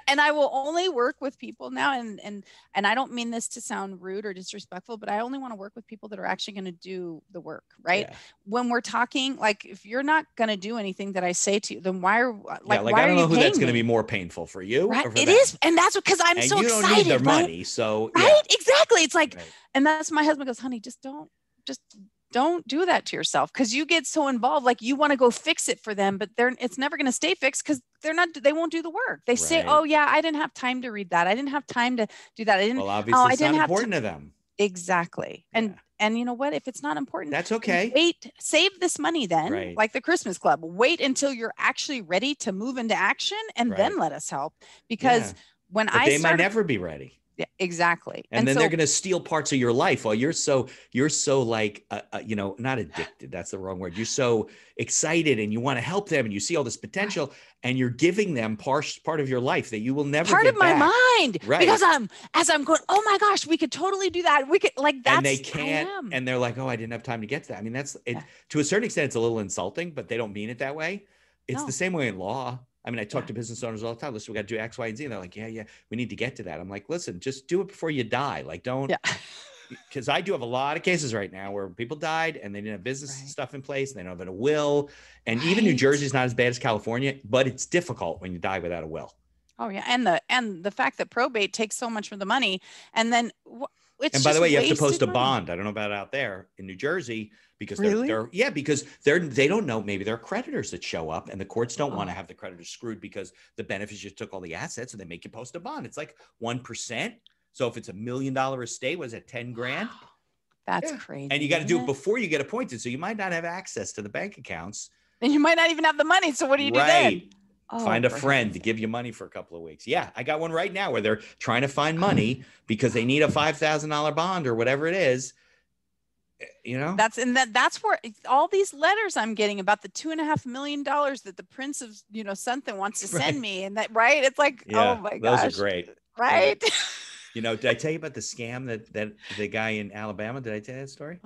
Speaker 2: And I will only work with people now. And I don't mean this to sound rude or disrespectful, but I only want to work with people that are actually going to do the work. Right. Yeah. When we're talking, like, if you're not going to do anything that I say to you, then why are
Speaker 1: I don't know who that's going to be more painful for you.
Speaker 2: Right.
Speaker 1: Or for
Speaker 2: it
Speaker 1: them.
Speaker 2: Is. And that's because I'm so excited.
Speaker 1: You don't need their money. So,
Speaker 2: right. Exactly. It's like, and that's my husband goes, honey, just don't do that to yourself because you get so involved. Like you want to go fix it for them, but it's never going to stay fixed because they won't do the work. They say, oh yeah, I didn't have time to read that. I didn't have time to do that.
Speaker 1: Well, obviously it's not important to them.
Speaker 2: Exactly. And you know what? If it's not important,
Speaker 1: that's okay.
Speaker 2: Wait, save this money then, like the Christmas club. Wait until you're actually ready to move into action and then let us help. Because they might never be ready. Yeah, exactly.
Speaker 1: And then they're going to steal parts of your life while you're so like, you know, not addicted. That's the wrong word. You're so excited and you want to help them and you see all this potential and you're giving them part of your life that you will never
Speaker 2: part
Speaker 1: get
Speaker 2: of my
Speaker 1: back.
Speaker 2: mind. Right. Because as I'm going, oh my gosh, we could totally do that. We could like that.
Speaker 1: And they can't. And they're like, oh, I didn't have time to get to that. I mean, that's it. To a certain extent, it's a little insulting, but they don't mean it that way. It's the same way in law. I mean, I talk to business owners all the time. Listen, we got to do X, Y, and Z. And they're like, yeah, we need to get to that. I'm like, listen, just do it before you die. Like, don't, because I do have a lot of cases right now where people died and they didn't have business stuff in place. And they don't have a will. And even New Jersey is not as bad as California, but it's difficult when you die without a will.
Speaker 2: Oh yeah. And the fact that probate takes so much of the money. And then
Speaker 1: and by the way, you have to post a bond. I don't know about out there in New Jersey because because they don't know. Maybe there are creditors that show up and the courts don't want to have the creditors screwed because the beneficiaries took all the assets and they make you post a bond. It's like 1%. So if it's $1 million estate, was it 10 grand?
Speaker 2: That's crazy.
Speaker 1: And you got to do it before you get appointed. So you might not have access to the bank accounts.
Speaker 2: And you might not even have the money. So what do you do then?
Speaker 1: Find a friend to give you money for a couple of weeks. Yeah, I got one right now where they're trying to find money because they need a $5,000 bond or whatever it is. You know,
Speaker 2: that's where all these letters I'm getting about the $2.5 million that the Prince of something wants to send me, and that it's like, oh my gosh,
Speaker 1: those are great,
Speaker 2: right?
Speaker 1: You know, did I tell you about the scam that the guy in Alabama? Did I tell you that story?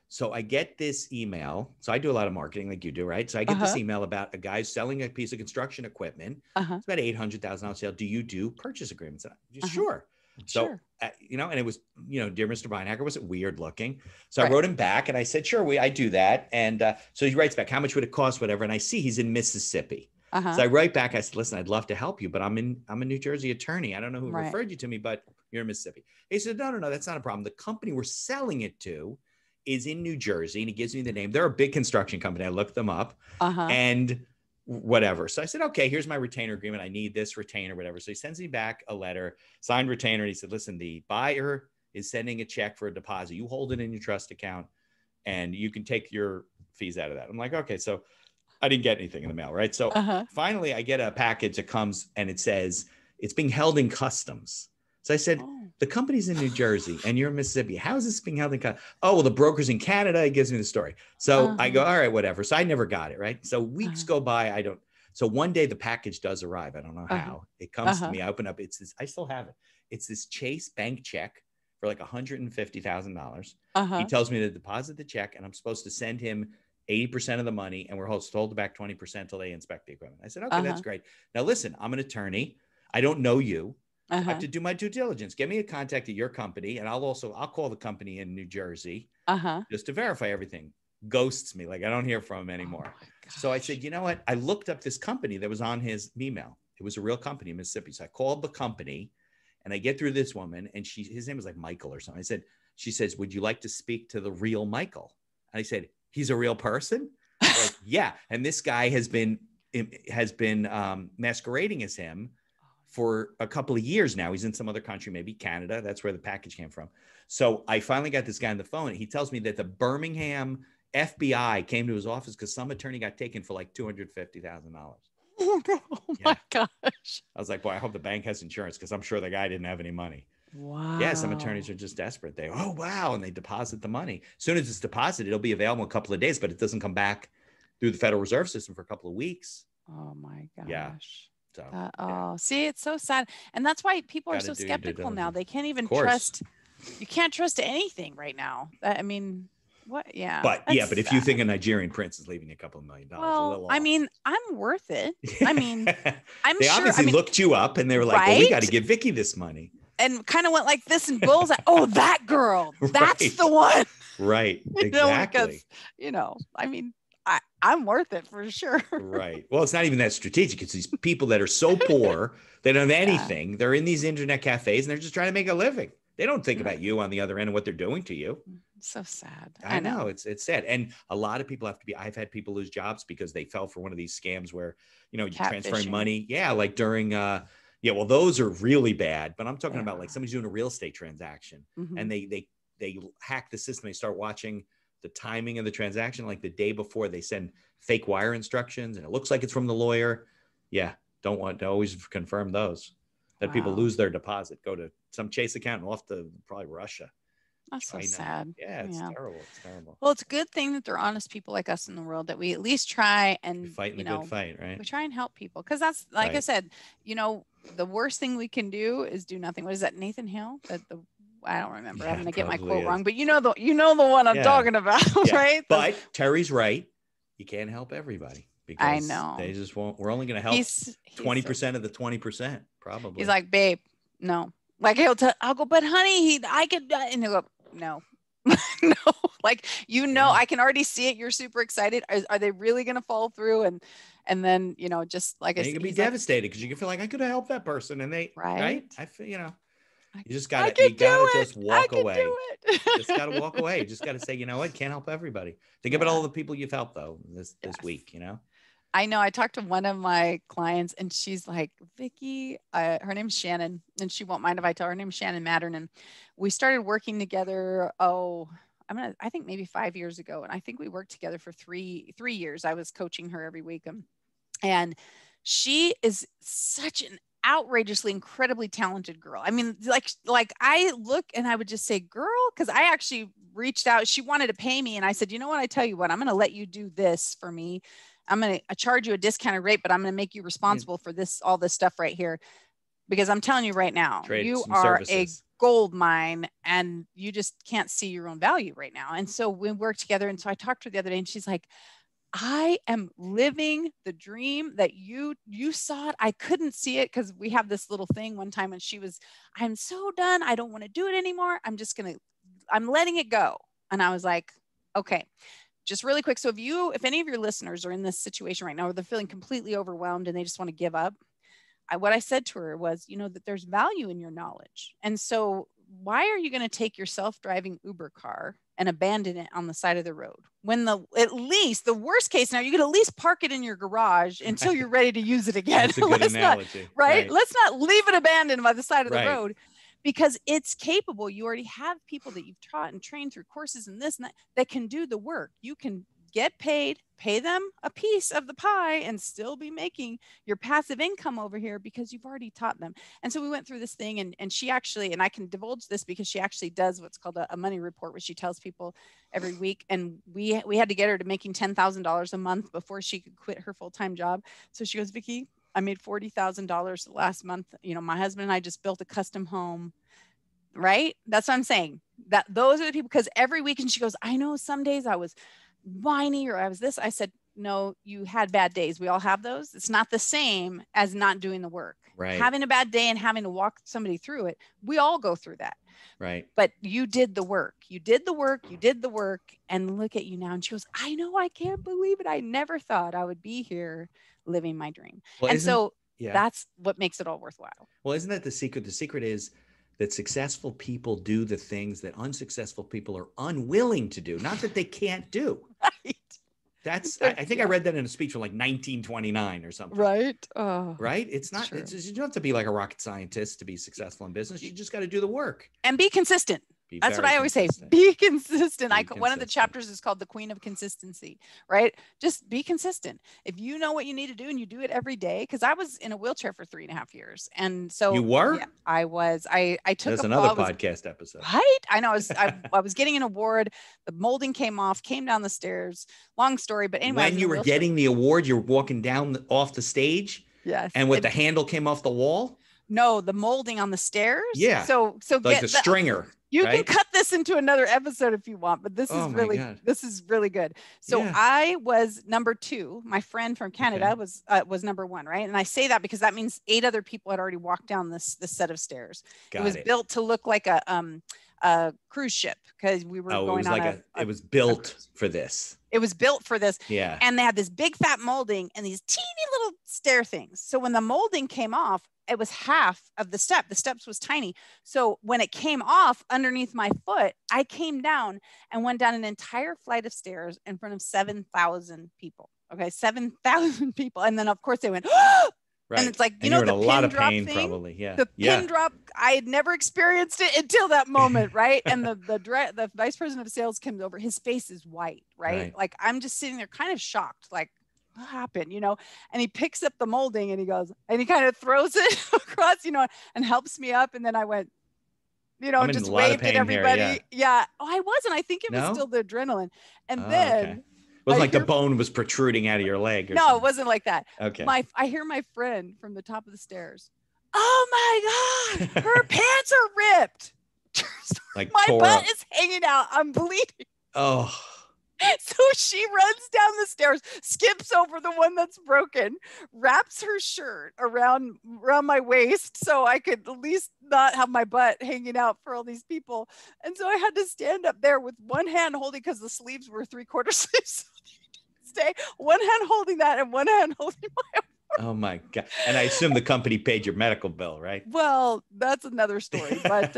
Speaker 1: So I get this email. So I do a lot of marketing like you do, right? So I get this email about a guy selling a piece of construction equipment. It's about $800,000 sale. Do you do purchase agreements? Sure. So, and it was, dear Mr. Beinhacker, was it weird looking? So I wrote him back and I said, sure, I do that. And so he writes back, how much would it cost? Whatever. And I see he's in Mississippi. So I write back, I said, listen, I'd love to help you, but I'm a New Jersey attorney. I don't know who referred you to me, but you're in Mississippi. He said, no, that's not a problem. The company we're selling it to is in New Jersey. And he gives me the name. They're a big construction company. I looked them up and whatever. So I said, okay, here's my retainer agreement. I need this retainer, whatever. So he sends me back a letter, signed retainer. And he said, listen, the buyer is sending a check for a deposit. You hold it in your trust account and you can take your fees out of that. I'm like, okay. So I didn't get anything in the mail, right? So finally I get a package that comes and it says it's being held in customs. So I said, the company's in New Jersey and you're in Mississippi. How is this being held in customs? Oh, well, the broker's in Canada. He gives me the story. So I go, all right, whatever. So I never got it, right? So weeks go by. So one day the package does arrive. I don't know how. It comes to me. I open up. It's this, I still have it. It's this Chase bank check for like $150,000. He tells me to deposit the check and I'm supposed to send him 80% of the money and we're told to back 20% till they inspect the equipment. I said, okay, that's great. Now listen, I'm an attorney. I don't know you. I have to do my due diligence. Get me a contact at your company and I'll call the company in New Jersey just to verify everything. ghosts me. Like I don't hear from him anymore.
Speaker 2: Oh
Speaker 1: so I said, you know what? I looked up this company that was on his email. It was a real company in Mississippi. So I called the company and I get through this woman and his name was like Michael or something. She says, would you like to speak to the real Michael? And I said, he's a real person? Like, yeah. And this guy has been masquerading as him for a couple of years now. He's in some other country, maybe Canada. That's where the package came from. So I finally got this guy on the phone. And he tells me that the Birmingham FBI came to his office because some attorney got taken for like $250,000.
Speaker 2: Oh my gosh.
Speaker 1: I was like, boy, I hope the bank has insurance because I'm sure the guy didn't have any money.
Speaker 2: Wow.
Speaker 1: Yeah, some attorneys are just desperate. Oh, wow. And they deposit the money. As soon as it's deposited, it'll be available in a couple of days, but it doesn't come back through the Federal Reserve System for a couple of weeks.
Speaker 2: Oh my gosh.
Speaker 1: Yeah. So,
Speaker 2: see, it's so sad. And that's why people are so skeptical now. They can't even trust. You can't trust anything right now. I mean, what? Yeah.
Speaker 1: But if you think a Nigerian prince is leaving a couple of $1 million,
Speaker 2: well, I mean, I'm worth it. I mean,
Speaker 1: they obviously looked you up and they were like, right? Well, we got to give Vicki this money.
Speaker 2: And kind of went like this in bullseye. Oh, that girl. That's the one.
Speaker 1: Right. Exactly.
Speaker 2: Because, I mean, I'm worth it for sure.
Speaker 1: Right. Well, it's not even that strategic. It's these people that are so poor, they don't have anything. Yeah. They're in these internet cafes and they're just trying to make a living. They don't think about you on the other end and what they're doing to you.
Speaker 2: So sad.
Speaker 1: I know. It's sad. And a lot of people I've had people lose jobs because they fell for one of these scams where, you're transferring money. Yeah. Like during, well, those are really bad, but I'm talking about like somebody's doing a real estate transaction and they hack the system. They start watching the timing of the transaction, like the day before they send fake wire instructions and it looks like it's from the lawyer. Yeah. Don't want to always confirm those. That people lose their deposit, go to some Chase account and off to probably Russia.
Speaker 2: That's so sad.
Speaker 1: Yeah, it's terrible. It's terrible.
Speaker 2: Well, it's a good thing that there are honest people like us in the world that we at least try and
Speaker 1: fight the good fight, right?
Speaker 2: We try and help people because that's like I said, the worst thing we can do is do nothing. What is that, Nathan Hill? I don't remember. I'm going to get my quote wrong, but you know the one I'm talking about, right?
Speaker 1: But Terry's right. You can't help everybody. Because
Speaker 2: I know
Speaker 1: they just won't. We're only going to help 20% of the 20%, probably.
Speaker 2: He's like, babe, no. Like I'll go, but honey, I could, and he'll go, no, no. Like I can already see it. You're super excited. Are they really going to fall through? And then just like
Speaker 1: you can be devastated because you can feel like I could have helped that person, and they right. I feel you just gotta just walk away. You just gotta walk away. You just gotta say, you know what, can't help everybody. Think about all the people you've helped though this week.
Speaker 2: I know. I talked to one of my clients and she's like, Vicki, her name's Shannon, and she won't mind if I tell her. Her name's Shannon Mattern. And we started working together. I think maybe 5 years ago. And I think we worked together for three years. I was coaching her every week. And she is such an outrageously, incredibly talented girl. I mean, like I look and I would just say, girl, because I actually reached out. She wanted to pay me. And I said, you know what? I tell you what, I'm going to let you do this for me. I'm going to charge you a discounted rate, but I'm going to make you responsible for all this stuff right here. Because I'm telling you right now, you are a gold mine and you just can't see your own value right now. And so we worked together. And so I talked to her the other day and she's like, I am living the dream that you saw it. I couldn't see it because we have this little thing one time and I'm so done. I don't want to do it anymore. I'm letting it go. And I was like, okay. Just really quick. So if any of your listeners are in this situation right now, or they're feeling completely overwhelmed and they just want to give up, what I said to her was, that there's value in your knowledge. And so why are you going to take your self-driving Uber car and abandon it on the side of the road when at least the worst case now you could at least park it in your garage until you're ready to use it again.
Speaker 1: That's a good analogy.
Speaker 2: Right? Let's not leave it abandoned by the side of the road. Because it's capable. You already have people that you've taught and trained through courses and this and that can do the work. You can get paid, pay them a piece of the pie and still be making your passive income over here because you've already taught them. And so we went through this thing and she actually, and I can divulge this because she actually does what's called a money report where she tells people every week. And we had to get her to making $10,000 a month before she could quit her full-time job. So she goes, Vicki, I made $40,000 last month. My husband and I just built a custom home, right? That's what I'm saying. That those are the people, because every weekend she goes, I know some days I was whiny or I was this. I said, no, you had bad days. We all have those. It's not the same as not doing the work.
Speaker 1: Right.
Speaker 2: having a bad day and having to walk somebody through it. We all go through that.
Speaker 1: Right.
Speaker 2: But you did the work. You did the work. You did the work. And look at you now. And she goes, I know, I can't believe it. I never thought I would be here living my dream.
Speaker 1: Well,
Speaker 2: and so
Speaker 1: yeah.
Speaker 2: that's what makes it all worthwhile.
Speaker 1: Well, isn't that the secret? The secret is that successful people do the things that unsuccessful people are unwilling to do, not that they can't do.
Speaker 2: Right.
Speaker 1: That's, I think I read that in a speech from like 1929 or something.
Speaker 2: Right. Oh,
Speaker 1: right. It's not,
Speaker 2: true.
Speaker 1: you don't have to be like a rocket scientist to be successful in business. You just got to do the work.
Speaker 2: And be consistent. That's what I always say.
Speaker 1: consistent.
Speaker 2: Be consistent. One of the
Speaker 1: consistent.
Speaker 2: chapters is called the Queen of Consistency, right? Just be consistent. If you know what you need to do and you do it every day, because I was in a wheelchair for 3.5 years. And so
Speaker 1: You were?
Speaker 2: yeah, I was. I took
Speaker 1: That's
Speaker 2: a
Speaker 1: another
Speaker 2: fall.
Speaker 1: podcast episode.
Speaker 2: Right. I know. I was getting an award. The molding came off, came down the stairs. Long story. But anyway.
Speaker 1: When you were getting the award, you were walking down off the stage?
Speaker 2: Yes.
Speaker 1: And the handle came off the wall?
Speaker 2: No, the molding on the stairs.
Speaker 1: Yeah.
Speaker 2: So
Speaker 1: like the stringer.
Speaker 2: You can cut this into another episode if you want, but this is really good. So yeah. I was number 2. My friend from Canada was number 1, right? And I say that because that means 8 other people had already walked down this set of stairs. It was built to look like a cruise ship because we were going on
Speaker 1: it was built for this.
Speaker 2: It was built for this.
Speaker 1: Yeah.
Speaker 2: And they had this big fat molding and these teeny little stair things. So when the molding came off, it was half of the step. The steps was tiny. So when it came off underneath my foot, I came down and went down an entire flight of stairs in front of 7,000 people. Okay. 7,000 people. And then of course they went, oh! Right. And it's like, you know, the pin drop thing, probably. Yeah. The pin drop, I had never experienced it until that moment. Right. And the vice president of sales comes over, his face is white. Right. Like I'm just sitting there kind of shocked, like, what happened, you know? And he picks up the molding and he goes, and he kind of throws it across, you know, and helps me up. And then I went, you know, just waved at everybody. Here, yeah. Oh, I wasn't. I think it was still the adrenaline. And then
Speaker 1: it wasn't like the bone was protruding out of your leg.
Speaker 2: No, something. It wasn't like that.
Speaker 1: Okay.
Speaker 2: I hear my friend from the top of the stairs. Oh my God, her pants are ripped.
Speaker 1: Like
Speaker 2: my butt is hanging out. I'm bleeding.
Speaker 1: Oh.
Speaker 2: So she runs down the stairs, skips over the one that's broken, wraps her shirt around my waist so I could at least not have my butt hanging out for all these people. And so I had to stand up there with one hand holding, because the sleeves were 3/4 sleeves. Stay one hand holding that and one hand holding my arm.
Speaker 1: Oh my God. And I assume the company paid your medical bill, right?
Speaker 2: Well, that's another story. But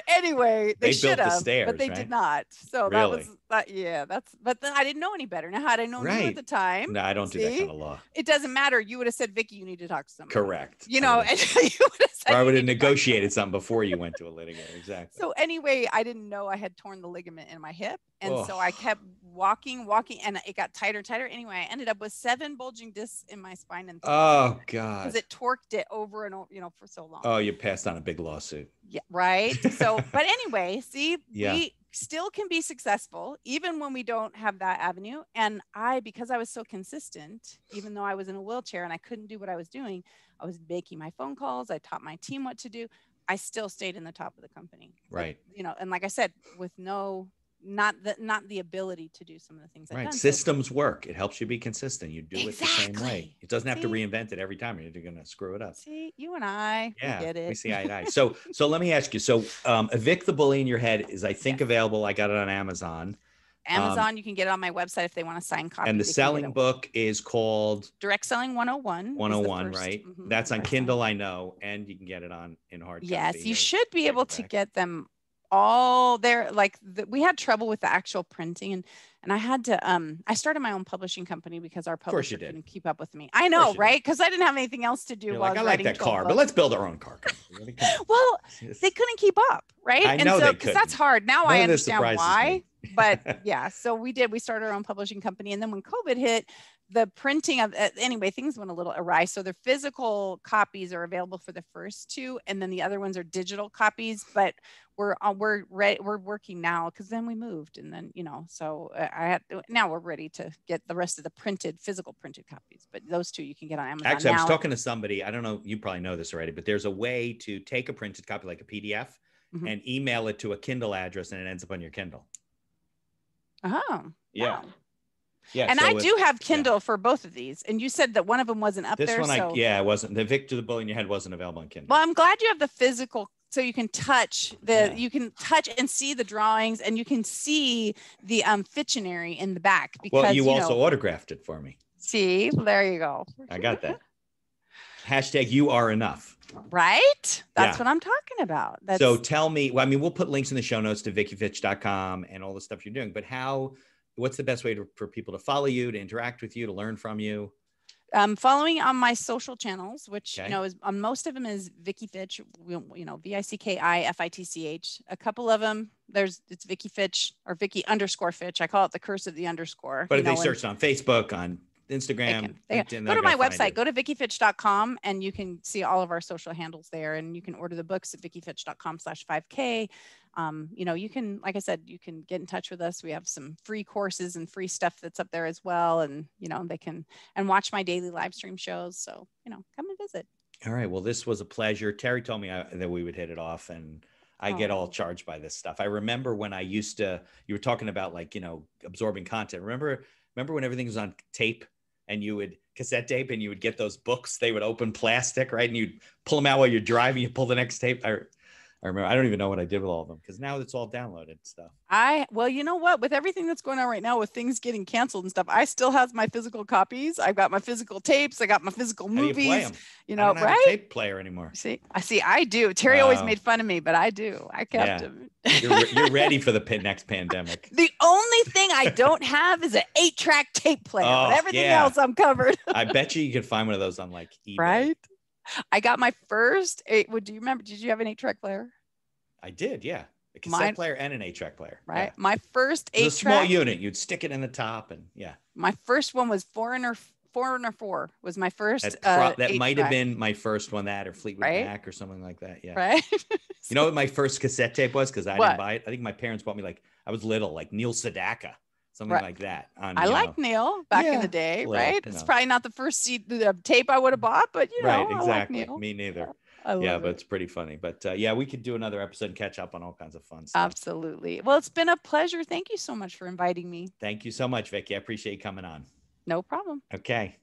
Speaker 2: anyway, they should have, but they did not. So
Speaker 1: really?
Speaker 2: But then I didn't know any better. Now, had I known you at the time.
Speaker 1: No, I don't do that kind of law.
Speaker 2: It doesn't matter. You would have said, Vicki, you need to talk to somebody.
Speaker 1: Correct.
Speaker 2: You know, and you would have said,
Speaker 1: or I would have negotiated something before you went to a litigant. Exactly.
Speaker 2: So anyway, I didn't know I had torn the ligament in my hip. And so I kept walking, and it got tighter and tighter. Anyway, I ended up with 7 bulging discs in my spine. And
Speaker 1: oh God.
Speaker 2: Because it torqued it over and over, you know, for so long.
Speaker 1: Oh, you passed on a big lawsuit.
Speaker 2: Yeah. Right. So, but anyway, see, we still can be successful even when we don't have that avenue. And because I was so consistent, even though I was in a wheelchair and I couldn't do what I was doing, I was making my phone calls. I taught my team what to do. I still stayed in the top of the company.
Speaker 1: Right.
Speaker 2: But, you know, and like I said, with not the ability to do some of the things I've done.
Speaker 1: Systems work. It helps you be consistent. You do it the same way. It doesn't have to reinvent it every time. You're going to screw it up.
Speaker 2: See, you and I, we get it.
Speaker 1: We see eye to eye. So let me ask you. So Evict the Bully in Your Head is, I think, available. I got it on Amazon.
Speaker 2: You can get it on my website if they want to sign copy.
Speaker 1: And the selling book is called
Speaker 2: Direct Selling 101.
Speaker 1: 101, right? Mm-hmm. That's on Kindle, I know. And you can get it in hard copy.
Speaker 2: Yes, you should be able to get them all there. Like we had trouble with the actual printing, and I had to I started my own publishing company because our publisher couldn't keep up with me. I know, right? Because I didn't have anything else to do.
Speaker 1: While I like that car, but let's build our own car.
Speaker 2: Well, they couldn't keep up, right?
Speaker 1: I know, because
Speaker 2: that's hard. Now I understand why. But yeah, so we started our own publishing company, and then when COVID hit, the printing of anyway, things went a little awry. So the physical copies are available for the first 2, and then the other ones are digital copies. But we're working now, because then we moved, and then so now we're ready to get the rest of the physical printed copies. But those 2 you can get on Amazon.
Speaker 1: Actually, I was talking to somebody. I don't know, you probably know this already, but there's a way to take a printed copy, like a PDF, and email it to a Kindle address, and it ends up on your Kindle.
Speaker 2: Oh,
Speaker 1: yeah.
Speaker 2: Wow.
Speaker 1: Yeah.
Speaker 2: And
Speaker 1: So
Speaker 2: I do have Kindle for both of these. And you said that one of them wasn't up
Speaker 1: this
Speaker 2: there.
Speaker 1: one,
Speaker 2: So
Speaker 1: it wasn't. The Victor the Bully in Your Head wasn't available on Kindle.
Speaker 2: well, I'm glad you have the physical, so you can touch you can touch and see the drawings, and you can see the fictionary in the back, because
Speaker 1: well, you also autographed it for me.
Speaker 2: See, there you go.
Speaker 1: I got that. Hashtag you are enough.
Speaker 2: Right? That's what I'm talking about.
Speaker 1: So tell me, well, I mean, we'll put links in the show notes to VickiFitch.com and all the stuff you're doing, but what's the best way for people to follow you, to interact with you, to learn from you?
Speaker 2: Following on my social channels, which is on most of them is Vicki Fitch, VICKIFITCH. A couple of them, it's Vicki Fitch or Vicki_Fitch. I call it the curse of the underscore.
Speaker 1: But if they search on Facebook, on Instagram,
Speaker 2: LinkedIn, go to my website, go to VickiFitch.com, and you can see all of our social handles there, and you can order the books at VickiFitch.com/5K. You can, like I said, you can get in touch with us. We have some free courses and free stuff that's up there as well. And, they can watch my daily live stream shows. So, come and visit.
Speaker 1: All right. Well, this was a pleasure. Terry told me that we would hit it off, and I get all charged by this stuff. I remember when you were talking about absorbing content. Remember when everything was on tape and you would cassette tape and you would get those books, they would open plastic, right? And you'd pull them out while you're driving, you pull the next tape. I remember, I don't even know what I did with all of them, because now it's all downloaded stuff.
Speaker 2: Well, you know what? With everything that's going on right now, with things getting canceled and stuff, I still have my physical copies. I've got my physical tapes. I got my physical movies.
Speaker 1: How do you play them? I don't have a tape player anymore.
Speaker 2: I do. Terry always made fun of me, but I do. I kept them.
Speaker 1: You're ready for the next pandemic.
Speaker 2: The only thing I don't have is an 8-track tape player. But everything else I'm covered.
Speaker 1: I bet you could find one of those on eBay.
Speaker 2: Right? I got my first do you remember? Did you have an 8-track player?
Speaker 1: I did, yeah. A cassette player and an 8-track player.
Speaker 2: Right.
Speaker 1: Yeah.
Speaker 2: My first 8-track.
Speaker 1: It was a small unit. You'd stick it in the top, and
Speaker 2: My first one was Foreigner 4 was my first.
Speaker 1: That might have been my first one, that or Fleetwood Mac or something like that. Yeah.
Speaker 2: Right.
Speaker 1: You know what my first cassette tape was? Because I didn't buy it. I think my parents bought me I was little, Neil Sedaka. Something like that.
Speaker 2: I like Neil back in the day, right? It's probably not the first tape I would have bought, but
Speaker 1: right, exactly.
Speaker 2: I like Neil.
Speaker 1: Me neither.
Speaker 2: But
Speaker 1: it's pretty funny. But we could do another episode and catch up on all kinds of fun stuff.
Speaker 2: Absolutely. Well, it's been a pleasure. Thank you so much for inviting me.
Speaker 1: Thank you so much, Vicki. I appreciate you coming on.
Speaker 2: No problem.
Speaker 1: Okay.